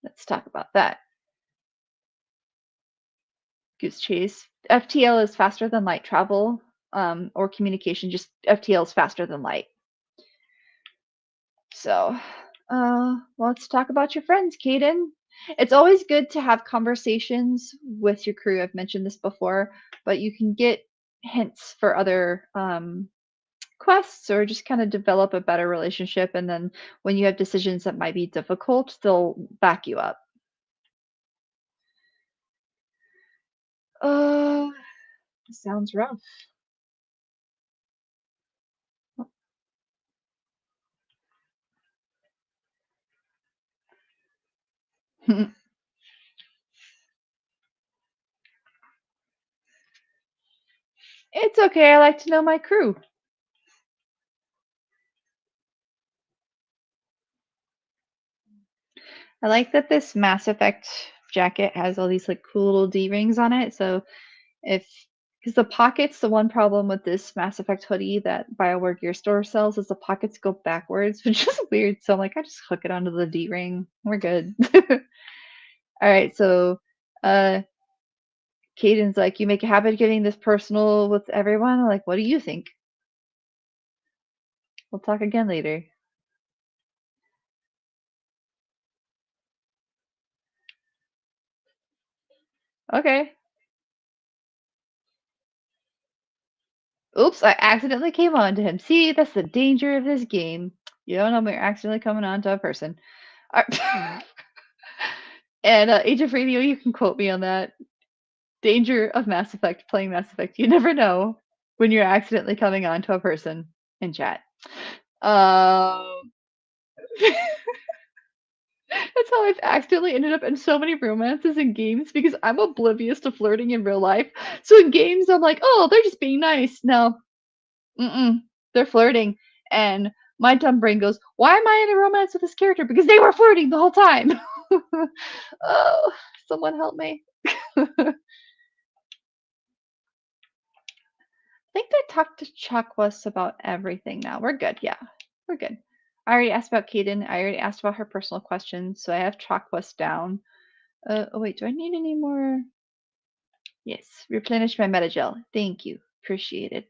A: Let's talk about that. Goose Chase. FTL is faster than light travel, or communication. Just FTL is faster than light. So, let's talk about your friends, Kaden. It's always good to have conversations with your crew. I've mentioned this before, but you can get hints for other quests or just kind of develop a better relationship. And then when you have decisions that might be difficult, they'll back you up. Uh, sounds rough. It's okay. I like to know my crew. I like that this Mass Effect jacket has all these like cool little D rings on it. So if because the pockets, the one problem with this Mass Effect hoodie that Bioware Gear Store sells is the pockets go backwards, which is weird. So I'm like, I just hook it onto the D ring. We're good. All right, so uh Caden's like, you make a habit of getting this personal with everyone. Like, what do you think? We'll talk again later. Okay. Oops, I accidentally came on to him. See, that's the danger of this game. You don't know when you're accidentally coming on to a person. And Agent Radio, you can quote me on that. Danger of Mass Effect, playing Mass Effect. You never know when you're accidentally coming on to a person in chat. Um, that's how I've accidentally ended up in so many romances in games because I'm oblivious to flirting in real life. So in games, I'm like, oh, they're just being nice. No, they're flirting. And my dumb brain goes, why am I in a romance with this character? Because they were flirting the whole time. Oh, someone help me. I think I talked to Chuckwus about everything now. We're good. Yeah, we're good. I already asked about Kaden. I already asked about her personal questions. So I have Chuckwus down. Oh, wait, do I need any more? Yes, replenish my metagel. Thank you. Appreciate it.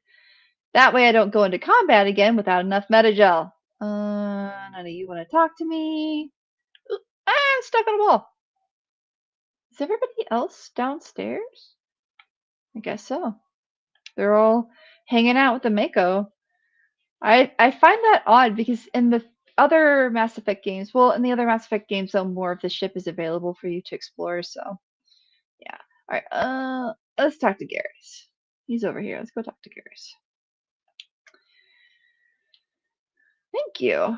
A: That way I don't go into combat again without enough metagel. None of you want to talk to me. Ooh, I'm stuck on a wall. Is everybody else downstairs? I guess so. They're all hanging out with the Mako. I find that odd because in the other Mass Effect games, well, in the other Mass Effect games, though, more of the ship is available for you to explore. So, yeah. All right. Let's talk to Garrus. He's over here. Let's go talk to Garrus. Thank you.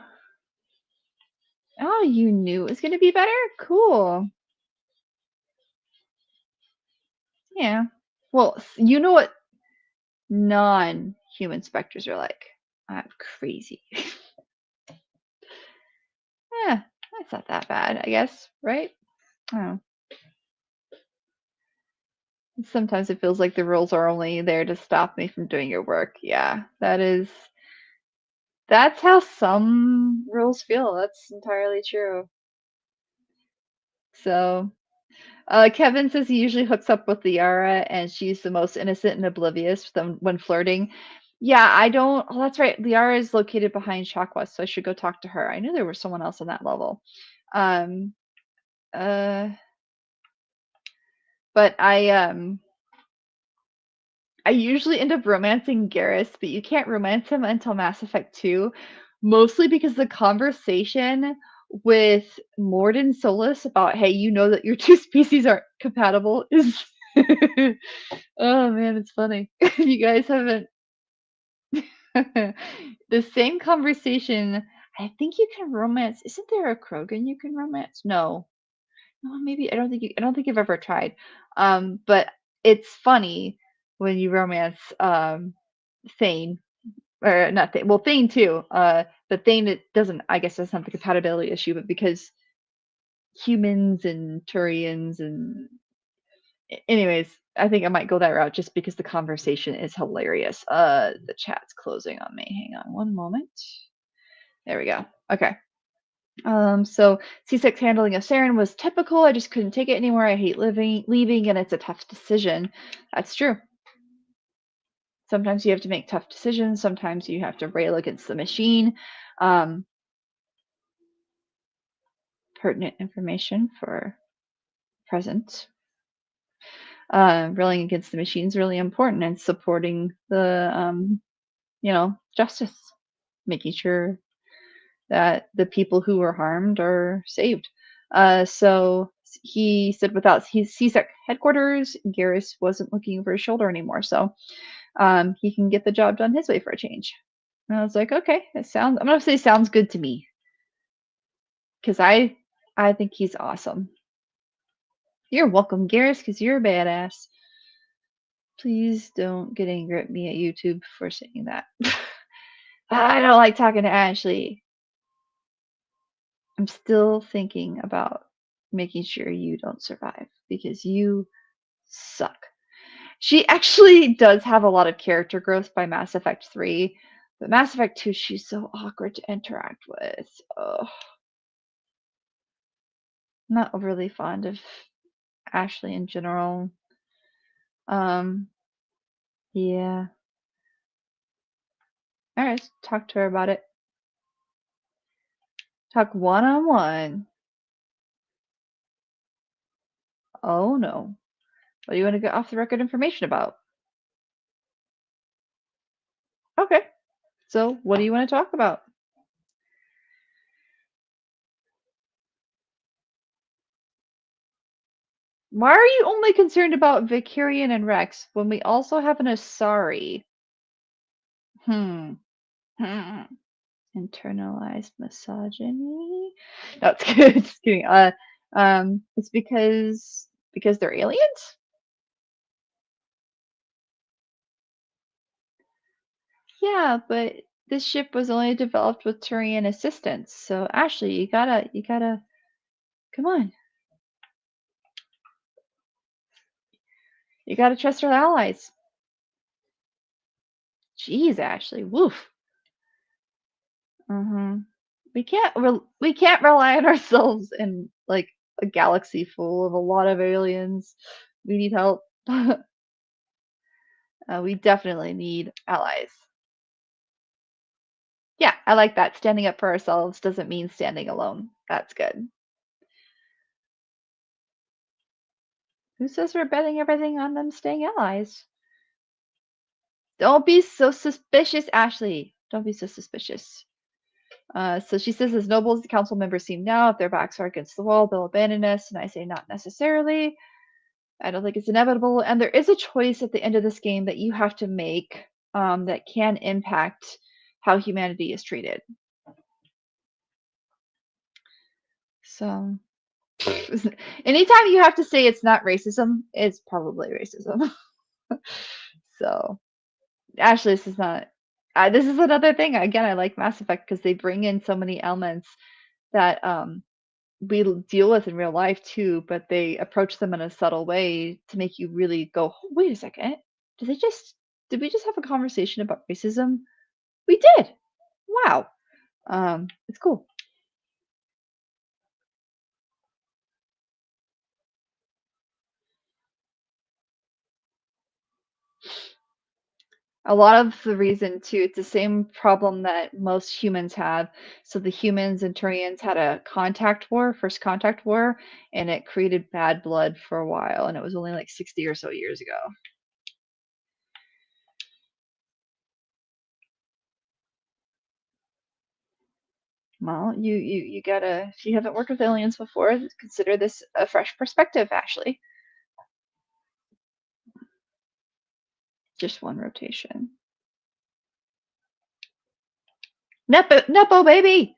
A: Oh, you knew it was going to be better? Cool. Yeah. Well, you know what non-human specters are like. I'm crazy. Yeah, that's not that bad, I guess, right? Oh. Sometimes it feels like the rules are only there to stop me from doing your work. Yeah, that's how some rules feel. That's entirely true. So, Kevin says he usually hooks up with Liara and she's the most innocent and oblivious when flirting. Yeah, I don't. Oh, that's right. Liara is located behind Shakwa, so I should go talk to her. I knew there was someone else on that level. Um, uh, but I usually end up romancing Garrus, but you can't romance him until Mass Effect 2, mostly because the conversation with Mordin Solus about, hey, you know that your two species aren't compatible is. Oh man, it's funny. If you guys haven't. The same conversation, I think you can romance. Isn't there a Krogan you can romance? No. No, maybe I don't think I've ever tried. But it's funny when you romance Thane or not Thane. Well, Thane too. But Thane it doesn't. I guess that's not the compatibility issue, but because humans and Turians and anyways, I think I might go that route just because the conversation is hilarious. The chat's closing on me. Hang on one moment. There we go. Okay. So C6 handling of Saren was typical. I just couldn't take it anymore. I hate leaving, and it's a tough decision. That's true. Sometimes you have to make tough decisions. Sometimes you have to rail against the machine. Um, pertinent information for present. Railing against the machine is really important and supporting the justice, making sure that the people who were harmed are saved. So he said without he's at headquarters, Garrus wasn't looking over his shoulder anymore, so he can get the job done his way for a change. And I was like, okay, I'm gonna say sounds good to me because I think he's awesome. You're welcome, Garrus, because you're a badass. Please don't get angry at me at YouTube for saying that. I don't like talking to Ashley. I'm still thinking about making sure you don't survive because you suck. She actually does have a lot of character growth by Mass Effect 3, but Mass Effect 2, she's so awkward to interact with. Ugh. I'm not overly fond of Ashley in general. Um, yeah. Alright, talk to her about it. Talk one-on-one. Oh no. What do you want to get off the record information about? Okay. So, what do you want to talk about? Why are you only concerned about Vicarian and Rex when we also have an Asari? Hmm. Hmm. Internalized misogyny? No, it's good. Just kidding. It's because they're aliens? Yeah, but this ship was only developed with Turian assistance. So Ashley, you gotta come on. You gotta trust our allies. Jeez, Ashley. Woof. Mm-hmm. We can't rely on ourselves in like a galaxy full of a lot of aliens. We need help. We definitely need allies. Yeah, I like that. Standing up for ourselves doesn't mean standing alone. That's good. Who says we're betting everything on them staying allies? Don't be so suspicious, Ashley. Don't be so suspicious. So she says, as noble as the council members seem now, if their backs are against the wall, they'll abandon us. And I say, not necessarily. I don't think it's inevitable. And there is a choice at the end of this game that you have to make that can impact how humanity is treated. So, anytime you have to say it's not racism, it's probably racism. So, actually, this is not. This is another thing. Again, I like Mass Effect because they bring in so many elements that we deal with in real life too, but they approach them in a subtle way to make you really go, "Oh, wait a second. Did we just have a conversation about racism? We did. Wow. It's cool. A lot of the reason too, it's the same problem that most humans have. So the humans and Turians had a first contact war, and it created bad blood for a while, and it was only like 60 or so years ago. Well, you gotta, if you haven't worked with aliens before, consider this a fresh perspective, Ashley. Just one rotation. Nepo baby!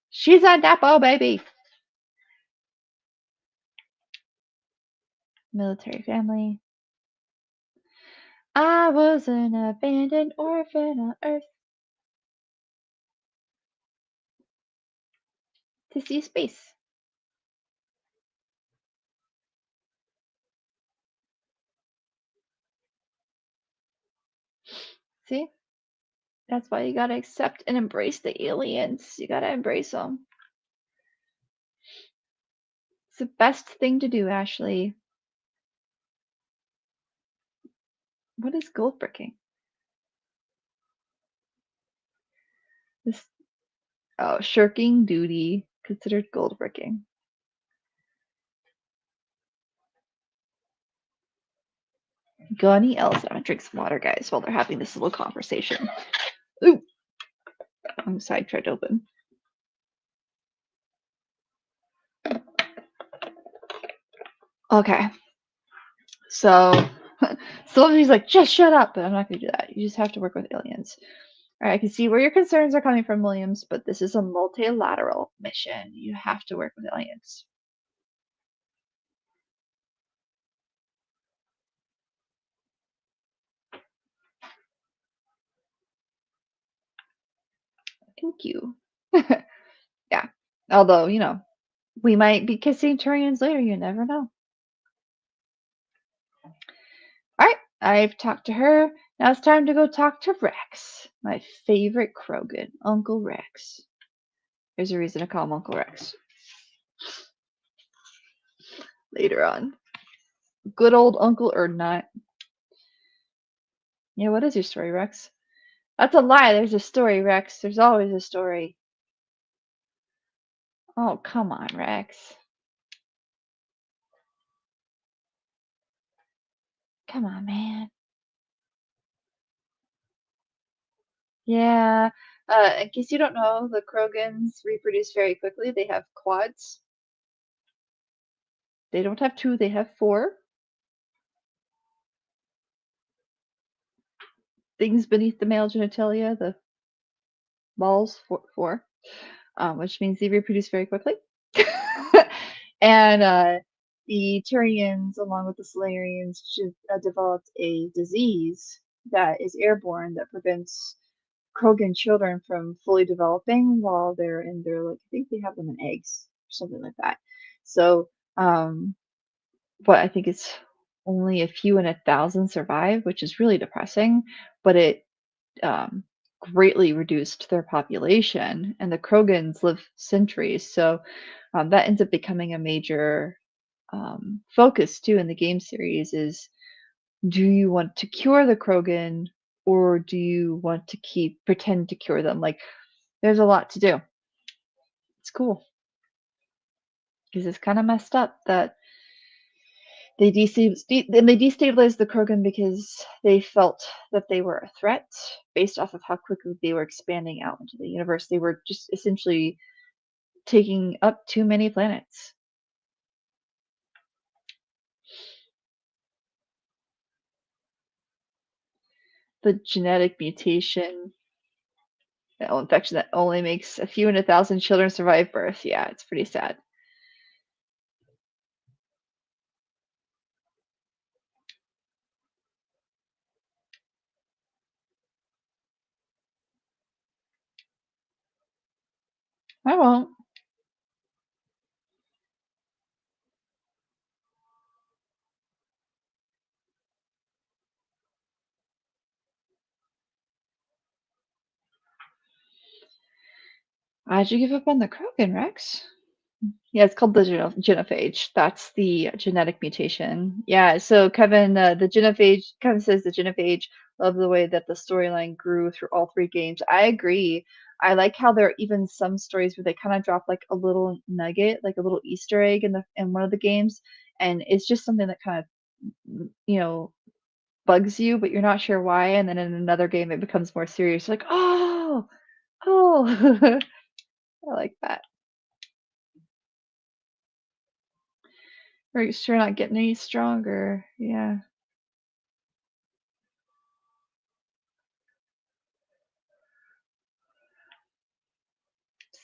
A: She's a Nepo baby! Military family. I was an abandoned orphan on Earth to see space. See? That's why you gotta accept and embrace the aliens. You gotta embrace them. It's the best thing to do, Ashley. What is gold bricking? This shirking duty considered gold bricking. Go any else? I'm gonna drink some water, guys, while they're having this little conversation. Ooh, I'm sidetracked open. Okay, so somebody's like, just shut up, but I'm not gonna do that. You just have to work with aliens. All right, I can see where your concerns are coming from, Williams, but this is a multilateral mission. You have to work with aliens. Thank you. Yeah. Although, we might be kissing Turians later. You never know. All right, I've talked to her. Now it's time to go talk to Rex, my favorite Krogan, Uncle Rex. There's a reason to call him Uncle Rex. Later on. Good old Uncle Erdnot. Yeah, what is your story, Rex? That's a lie. There's a story, Rex. There's always a story. Oh, come on, Rex. Come on, man. Yeah. In case you don't know, the Krogans reproduce very quickly. They have quads. They don't have two, they have four. Things beneath the male genitalia, the balls, four, which means they reproduce very quickly. And the Turians, along with the Solarians, developed a disease that is airborne that prevents Krogan children from fully developing while they're in their, like, I think they have them in eggs or something like that. So, but I think it's only a few in 1,000 survive, which is really depressing. But it um, greatly reduced their population, and the Krogans live centuries. So that ends up becoming a major focus too in the game series. Is do you want to cure the Krogan, or do you want to pretend to cure them? Like, there's a lot to do. It's cool because it's kind of messed up that they destabilized the Krogan because they felt that they were a threat based off of how quickly they were expanding out into the universe. They were just essentially taking up too many planets. The genetic mutation, infection that only makes a few in 1,000 children survive birth. Yeah, it's pretty sad. I won't. Why'd you give up on the Krogan, Rex? Yeah, it's called the genophage. That's the genetic mutation. Yeah, so Kevin, the genophage, Kevin says the genophage, love the way that the storyline grew through all three games. I agree. I like how there are even some stories where they kind of drop like a little nugget, like a little Easter egg in one of the games, and it's just something that kind of bugs you, but you're not sure why. And then in another game, it becomes more serious. You're like, oh, I like that. We're sure not getting any stronger. Yeah.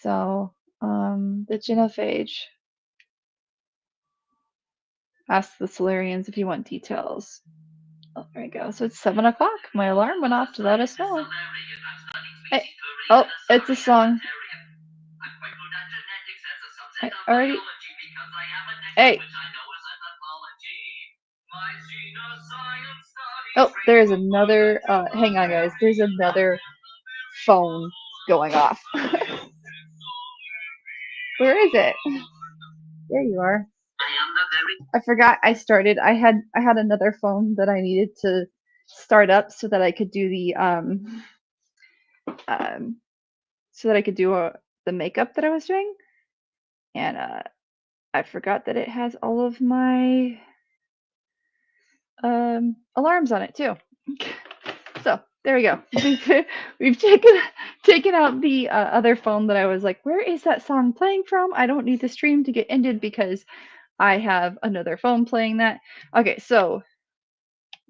A: So, the genophage. Ask the Solarians if you want details. Oh, there we go. So it's 7 o'clock. My alarm went off to let us know. Hey. Oh, it's a song. I already. Hey. Oh, there's another. Hang on, guys. There's another phone going off. Where is it? There you are. I forgot I had another phone that I needed to start up so that I could do the um so that I could do the makeup that I was doing. And I forgot that it has all of my alarms on it too. So there we go. We've taken out the other phone that I was like, where is that song playing from? I don't need the stream to get ended because I have another phone playing that. Okay, so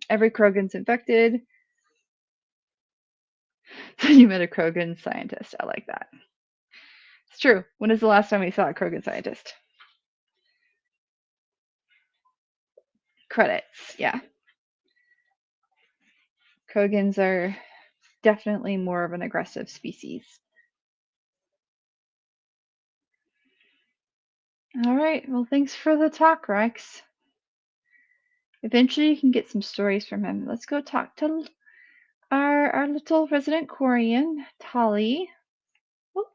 A: every Krogan's infected. You met a Krogan scientist. I like that. It's true. When is the last time we saw a Krogan scientist? Credits. Yeah. Krogans are definitely more of an aggressive species. All right. Well, thanks for the talk, Rex. Eventually, you can get some stories from him. Let's go talk to our little resident Quarian, Tali. Oh,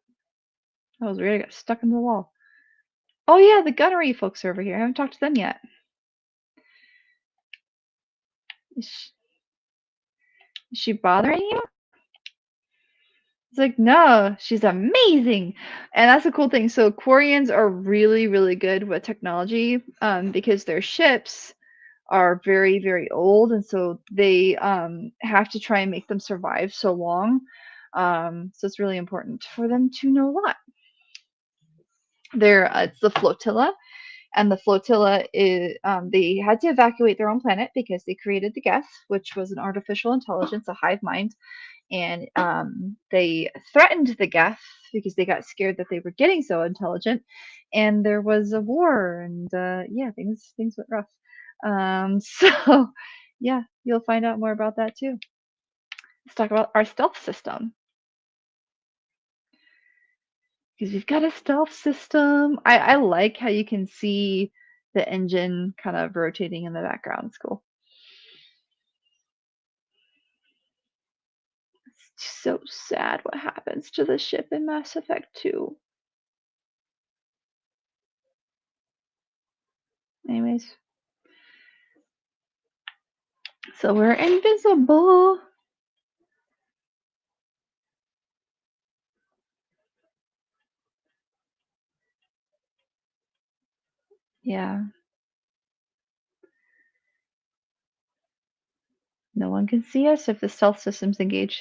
A: that was weird. I got stuck in the wall. Oh yeah, the gunnery folks are over here. I haven't talked to them yet. Is she bothering you? It's like, no, she's amazing. And that's a cool thing. So Quarians are really, really good with technology because their ships are very, very old. And so they have to try and make them survive so long. So it's really important for them to know a lot. It's the flotilla. And the flotilla is they had to evacuate their own planet because they created the Geth, which was an artificial intelligence, a hive mind, and they threatened the Geth because they got scared that they were getting so intelligent, and there was a war, and yeah, things went rough. So yeah, you'll find out more about that too. Let's talk about our stealth system because we've got a stealth system. I like how you can see the engine kind of rotating in the background. It's cool. It's so sad what happens to the ship in Mass Effect 2. Anyways, so we're invisible. Yeah. No one can see us if the stealth system's engaged.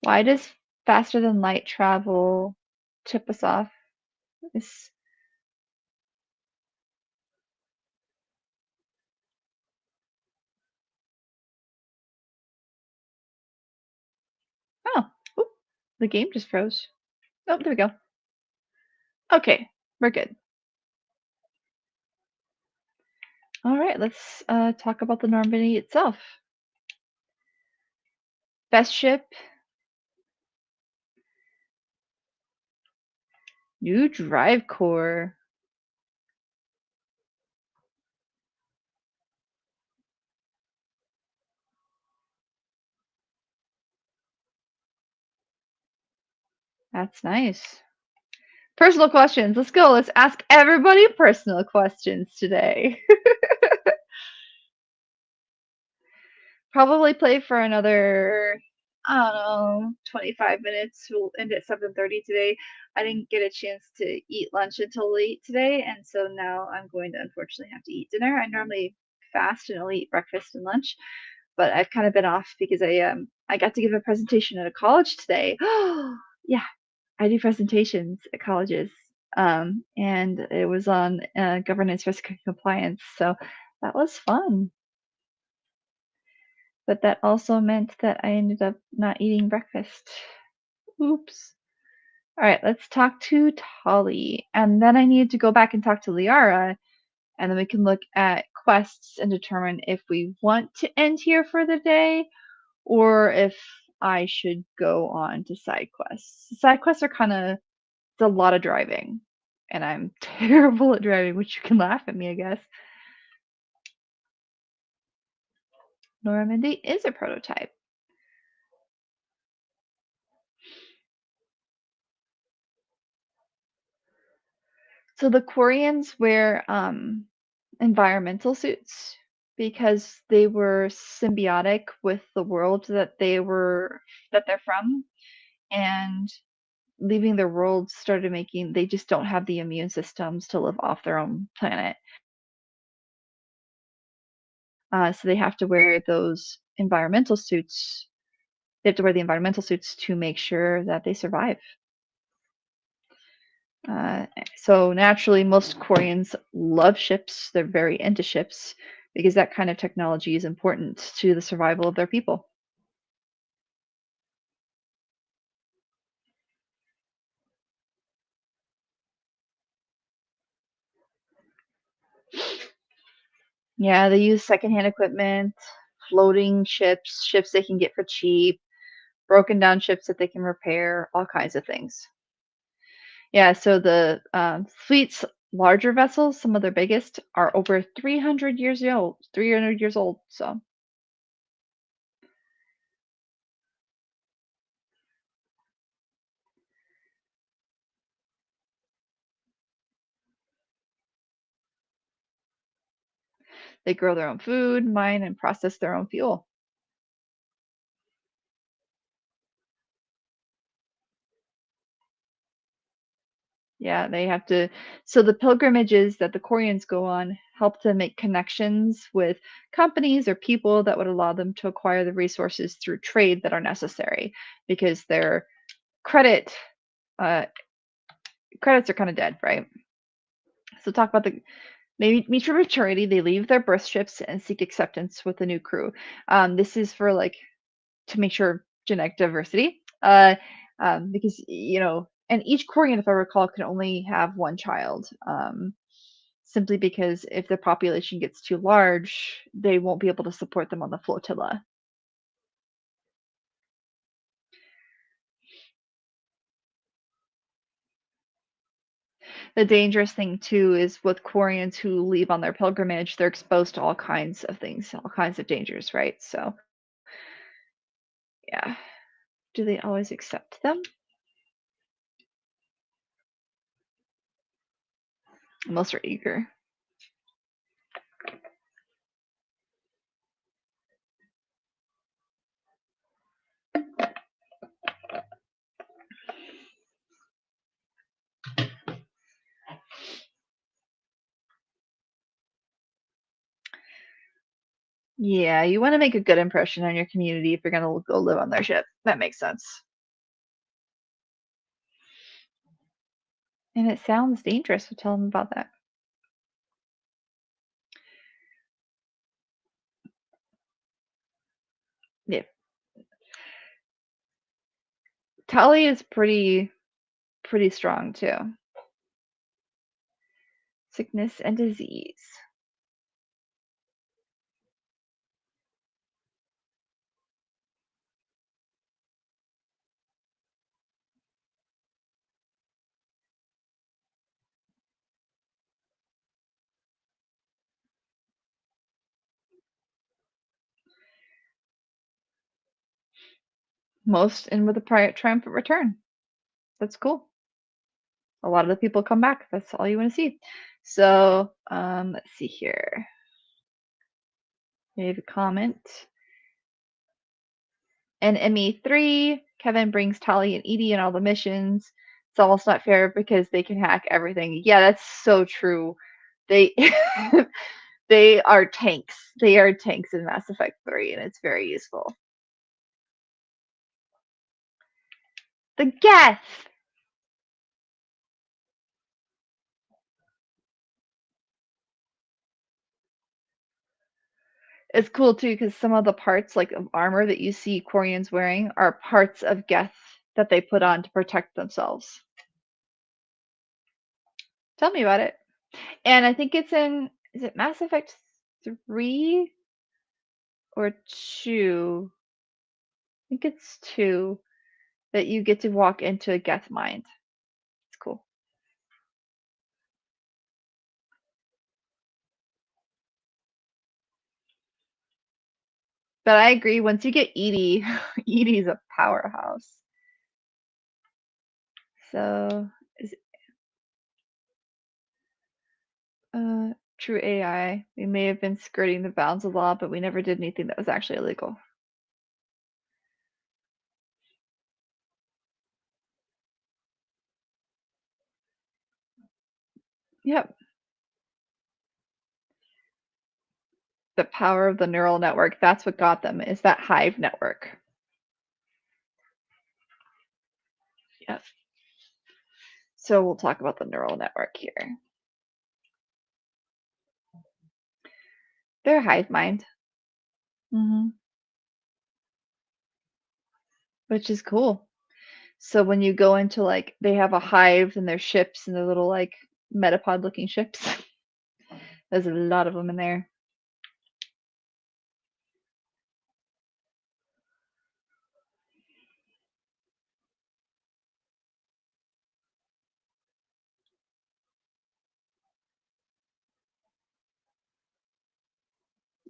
A: Why does faster than light travel tip us off? It's, oh, oop, the game just froze. Oh, there we go. Okay, we're good. All right, let's talk about the Normandy itself. Best ship. New drive core. That's nice. Personal questions. Let's go. Let's ask everybody personal questions today. Probably play for another, I don't know, 25 minutes. We'll end at 7:30 today. I didn't get a chance to eat lunch until late today, and so now I'm going to unfortunately have to eat dinner. I normally fast and only eat breakfast and lunch, but I've kind of been off because I got to give a presentation at a college today. Yeah, I do presentations at colleges, and it was on governance, risk, and compliance. So that was fun. But that also meant that I ended up not eating breakfast. Oops. All right, let's talk to Tali. And then I need to go back and talk to Liara, and then we can look at quests and determine if we want to end here for the day or if I should go on to side quests. Side quests are kind of, it's a lot of driving, and I'm terrible at driving, which you can laugh at me, I guess. Normandy is a prototype. So the Quarians wear environmental suits because they were symbiotic with the world that they're from, and leaving their world started making they just don't have the immune systems to live off their own planet. So they have to wear those environmental suits. They have to wear the environmental suits to make sure that they survive. Uh, so naturally, most Koreans love ships. They're very into ships because that kind of technology is important to the survival of their people. Yeah, they use secondhand equipment, floating ships, ships they can get for cheap, broken down ships that they can repair, all kinds of things. Yeah, so the fleet's larger vessels, some of their biggest, are over 300 years old. 300 years old. So they grow their own food, mine, and process their own fuel. Yeah, they have to. So the pilgrimages that the Koreans go on help to make connections with companies or people that would allow them to acquire the resources through trade that are necessary because their credit uh, credits are kind of dead, right? So talk about the they reach maturity, they leave their birth ships and seek acceptance with the new crew. This is for like to make sure genetic diversity. Because and each Korean, if I recall, can only have one child. Simply because if the population gets too large, they won't be able to support them on the flotilla. The dangerous thing too is with Koreans who leave on their pilgrimage, they're exposed to all kinds of things, all kinds of dangers, right? So, yeah. Do they always accept them? Most are eager. Yeah, you want to make a good impression on your community if you're going to go live on their ship. That makes sense. And it sounds dangerous. So tell them about that. Yeah. Tali is pretty strong too. Sickness and disease. Most end with a triumphant return. That's cool. A lot of the people come back. That's all you want to see. So, let's see here. Leave a comment. In ME3, Kevin brings Tali and Edie in all the missions. It's almost not fair because they can hack everything. Yeah, that's so true. They they are tanks. They are tanks in Mass Effect 3, and it's very useful. The Geth! It's cool too because some of the parts, like of armor that you see Quarians wearing, are parts of Geth that they put on to protect themselves. Tell me about it. And I think it's in, is it Mass Effect 3 or 2? I think it's 2 that you get to walk into a Geth mind. It's cool. But I agree, once you get Edie, Edie's a powerhouse. So, is true AI. We may have been skirting the bounds of law, but we never did anything that was actually illegal. Yep. The power of the neural network, that's what got them, is that hive network. Yes. So we'll talk about the neural network here. They're hive mind. Which is cool. So when you go into like they have a hive and their ships and their little like metapod looking ships. There's a lot of them in there.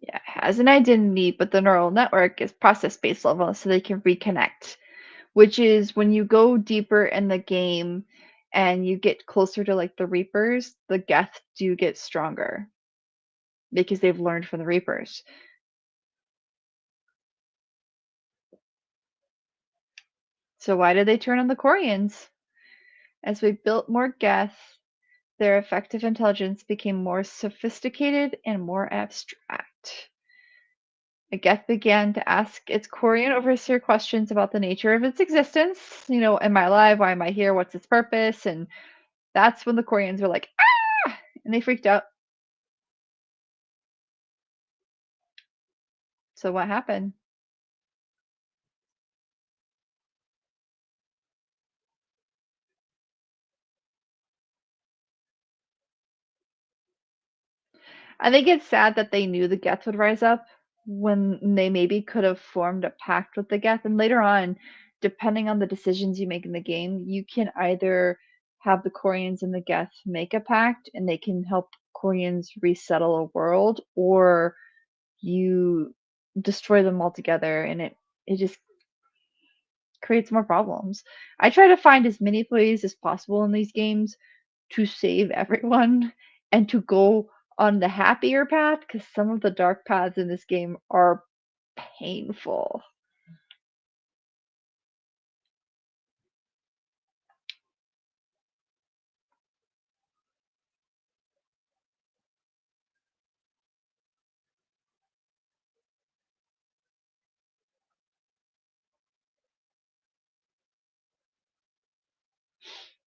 A: Yeah, it has an identity, but the neural network is process-based level, so they can reconnect, which is when you go deeper in the game and you get closer to like the Reapers, the Geth do get stronger because they've learned from the Reapers. So why did they turn on the Quarians? As we built more Geth, their effective intelligence became more sophisticated and more abstract. The Geth began to ask its Quarian overseer questions about the nature of its existence. You know, am I alive? Why am I here? What's its purpose? And that's when the Quarians were like, ah! And they freaked out. So what happened? I think it's sad that they knew the Geth would rise up when they maybe could have formed a pact with the Geth. And later on, depending on the decisions you make in the game, you can either have the Quarians and the Geth make a pact and they can help Quarians resettle a world, or you destroy them altogether and it just creates more problems. I try to find as many ways as possible in these games to save everyone and to go on the happier path because some of the dark paths in this game are painful.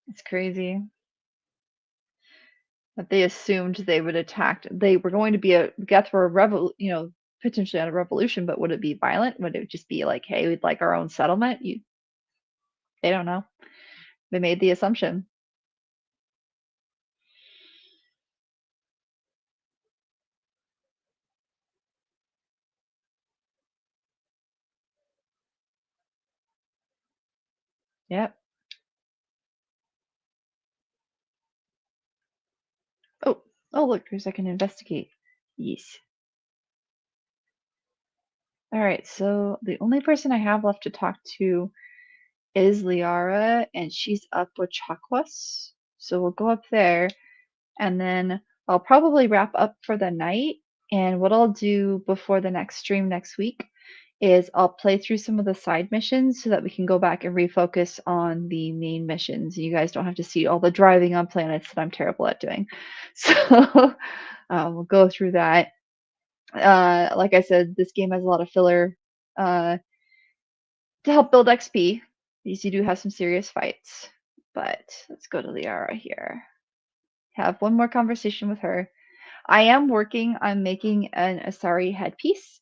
A: It's crazy that they assumed they would attack. They were going to be a Geth for a potentially on a revolution, but would it be violent? Would it just be like, hey, we'd like our own settlement? They don't know. They made the assumption. Yep. Oh, oh, look, there's like an investigate. Yes. All right, so the only person I have left to talk to is Liara, and she's up with Chakwas. So we'll go up there, and then I'll probably wrap up for the night. And what I'll do before the next stream next week is I'll play through some of the side missions so that we can go back and refocus on the main missions. You guys don't have to see all the driving on planets that I'm terrible at doing. So we'll go through that. Like I said, this game has a lot of filler uh, to help build XP. These you do have some serious fights. But let's go to Liara here. Have one more conversation with her. I am working on making an Asari headpiece.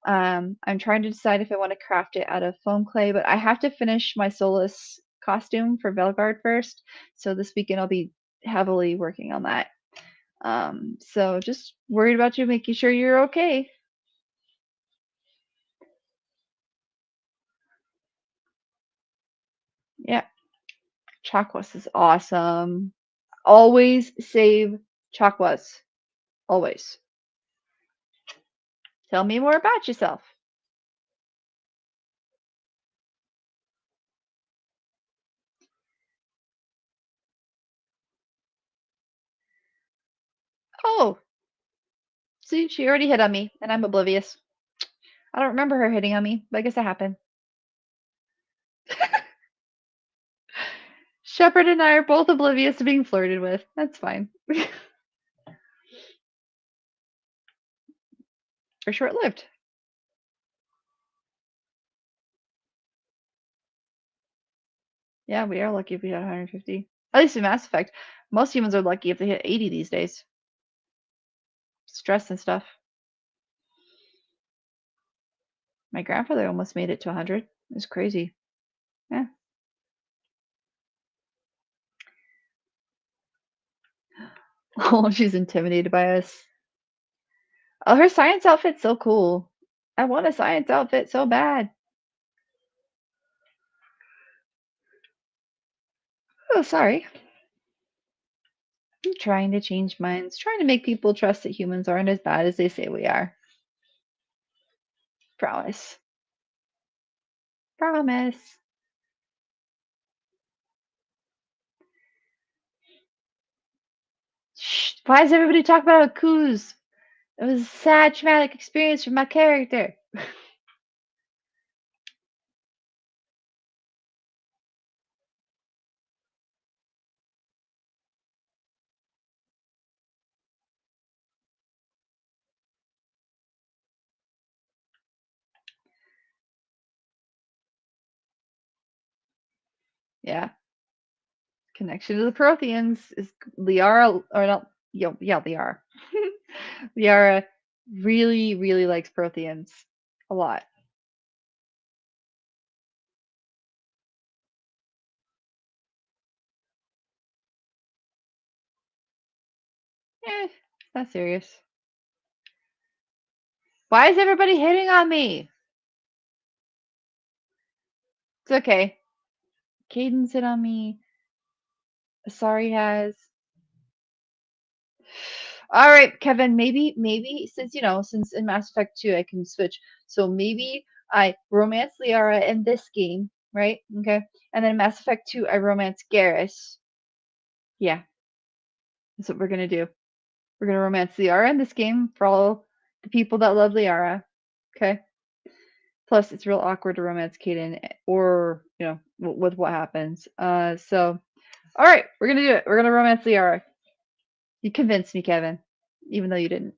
A: I'm trying to decide if I want to craft it out of foam clay, but I have to finish my Solus costume for Velgard first. So this weekend I'll be heavily working on that. So just worried about you, making sure you're okay. Yeah, Chakwas is awesome. Always save Chakwas. Always. Tell me more about yourself. Oh, see, she already hit on me, and I'm oblivious. I don't remember her hitting on me, but I guess that happened. Shepard and I are both oblivious to being flirted with. That's fine. They're short-lived. Yeah, we are lucky if we had 150. At least in Mass Effect. Most humans are lucky if they hit 80 these days. Stress and stuff. My grandfather almost made it to 100. It was crazy. Yeah. Oh, she's intimidated by us. Oh, her science outfit's so cool. I want a science outfit so bad. Oh, sorry. I'm trying to change minds, trying to make people trust that humans aren't as bad as they say we are. Promise. Promise. Shh. Why does everybody talk about coups? It was a sad, traumatic experience for my character. Yeah. Connection to the Protheans is Liara, or not, yeah, Liara. Liara really, really likes Protheans a lot. It's not serious. Why is everybody hitting on me? It's okay. Caden's hit on me. Asari has. All right, Kevin, maybe since in Mass Effect 2 I can switch. So maybe I romance Liara in this game, right? Okay. And then in Mass Effect 2 I romance Garrus. Yeah, that's what we're gonna do. We're gonna romance Liara in this game for all the people that love Liara. Okay. Plus, it's real awkward to romance Caden or with what happens. So all right, we're gonna do it. We're gonna romance Liara. You convinced me, Kevin, even though you didn't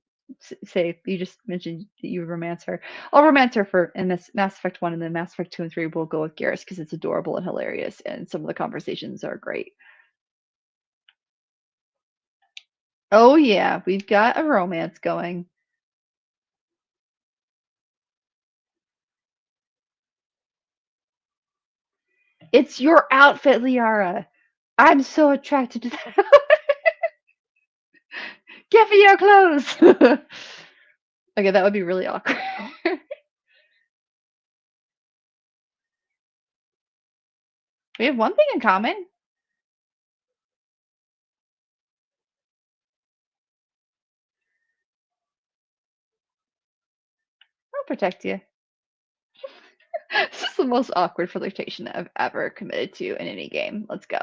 A: say, you just mentioned that you would romance her. I'll romance her for in this Mass Effect 1, and then Mass Effect 2 and 3 we'll go with Garrus because it's adorable and hilarious, and some of the conversations are great. Oh yeah, we've got a romance going. It's your outfit, Liara. I'm so attracted to that. Give me your clothes. Okay, that would be really awkward. We have one thing in common. I'll protect you. This is the most awkward flirtation I've ever committed to in any game. Let's go.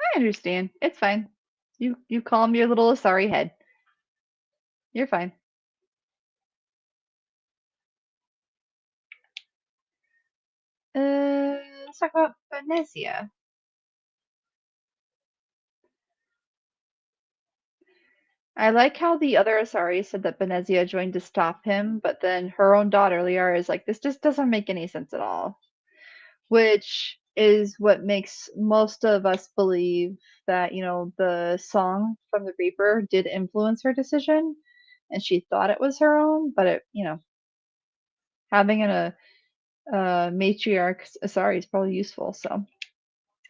A: I understand. It's fine. You calm your little Asari head. You're fine. Let's talk about Venezia. I like how the other Asari said that Venezia joined to stop him, but then her own daughter, Liara, is like, this just doesn't make any sense at all. Which is what makes most of us believe that, the song from the Reaper did influence her decision, and she thought it was her own, but having a matriarch Asari is probably useful. So, all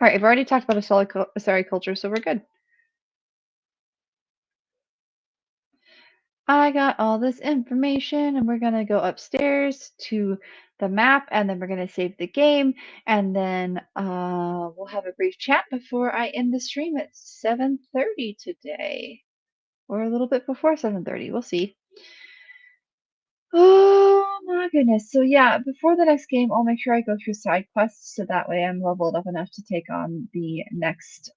A: right, I've already talked about Asari culture, so we're good. I got all this information, and we're gonna go upstairs to the map, and then we're gonna save the game, and then we'll have a brief chat before I end the stream at 7:30 today, or a little bit before 7:30. We'll see. Oh my goodness. So yeah, before the next game, I'll make sure I go through side quests so that way I'm leveled up enough to take on the next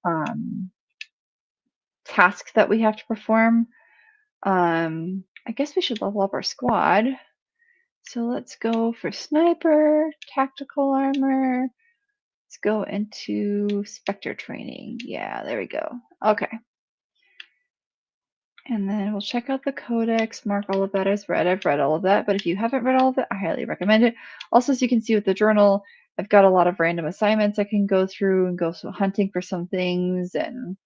A: task that we have to perform. I guess we should level up our squad. So let's go for sniper, tactical armor, Let's go into Spectre training. Yeah, there we go. Okay. And then we'll check out the codex, mark all of that as read. I've read all of that, but if you haven't read all of it, I highly recommend it. Also, as you can see with the journal, I've got a lot of random assignments I can go through and go hunting for some things. And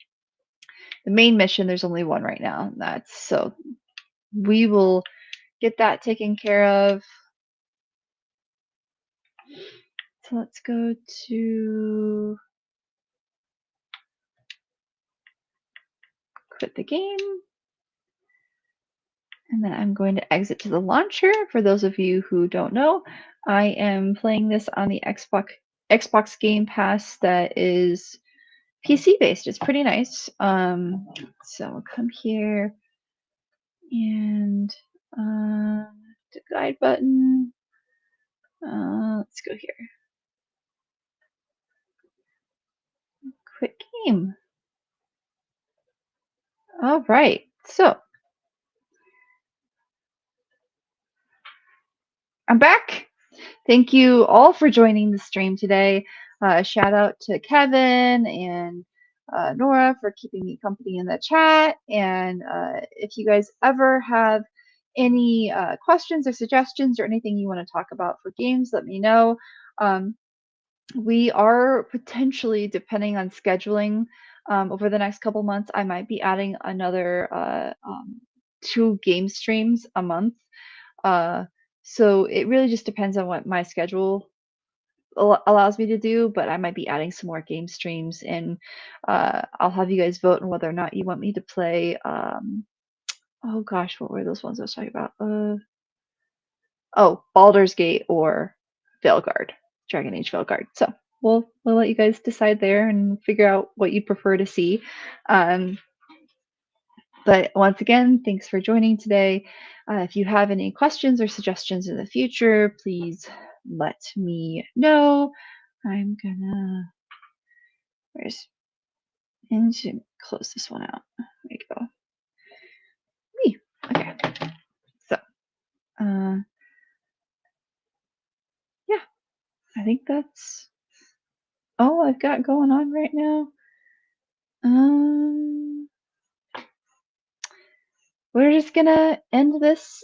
A: the main mission, there's only one right now. So we will get that taken care of. So let's go to quit the game. And then I'm going to exit to the launcher. For those of you who don't know, I am playing this on the Xbox Game Pass that is PC based. It's pretty nice. So I'll come here and the guide button. Let's go here. Quit game. All right. So I'm back. Thank you all for joining the stream today. Shout out to Kevin and Nora for keeping me company in the chat. And if you guys ever have any questions or suggestions or anything you want to talk about for games, let me know. We are potentially, depending on scheduling, over the next couple months, I might be adding another 2 game streams a month. So it really just depends on what my schedule allows me to do, but I might be adding some more game streams, and I'll have you guys vote on whether or not you want me to play. Oh gosh, what were those ones I was talking about? Oh, Baldur's Gate or Veilguard, Dragon Age Veilguard. So we'll let you guys decide there and figure out what you prefer to see. But once again, thanks for joining today. If you have any questions or suggestions in the future, please let me know. I'm gonna, and close this one out. There you go. Okay. So, yeah, I think that's all I've got going on right now. We're just gonna end this.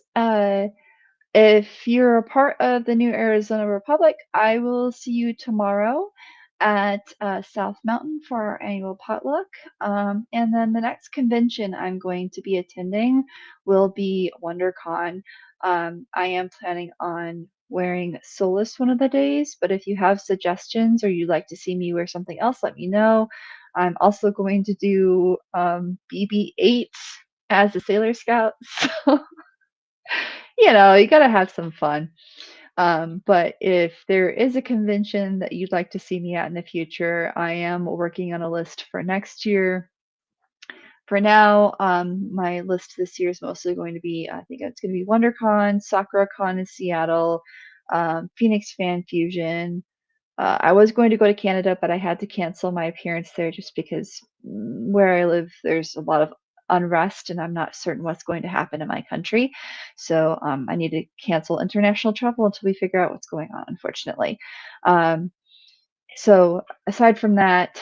A: If you're a part of the New Arizona Republic, I will see you tomorrow at South Mountain for our annual potluck. And then the next convention I'm going to be attending will be WonderCon. I am planning on wearing Solus one of the days, but if you have suggestions or you'd like to see me wear something else, let me know. I'm also going to do BB-8 as a Sailor Scout. So you got to have some fun. But if there is a convention that you'd like to see me at in the future, I am working on a list for next year. For now, my list this year is mostly going to be, I think it's going to be WonderCon, SakuraCon in Seattle, Phoenix Fan Fusion. I was going to go to Canada, but I had to cancel my appearance there just because where I live, there's a lot of unrest and I'm not certain what's going to happen in my country. So I need to cancel international travel until we figure out what's going on, unfortunately. So aside from that,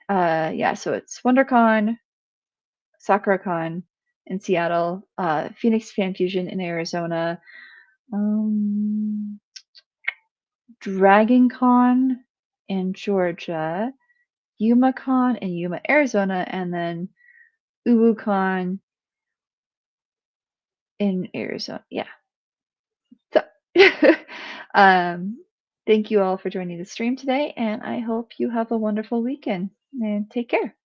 A: yeah, so it's WonderCon, SakuraCon in Seattle, Phoenix Fan Fusion in Arizona, DragonCon in Georgia, YumaCon in Yuma, Arizona, and then UbuCon in Arizona. Yeah. So, thank you all for joining the stream today, and I hope you have a wonderful weekend. And take care.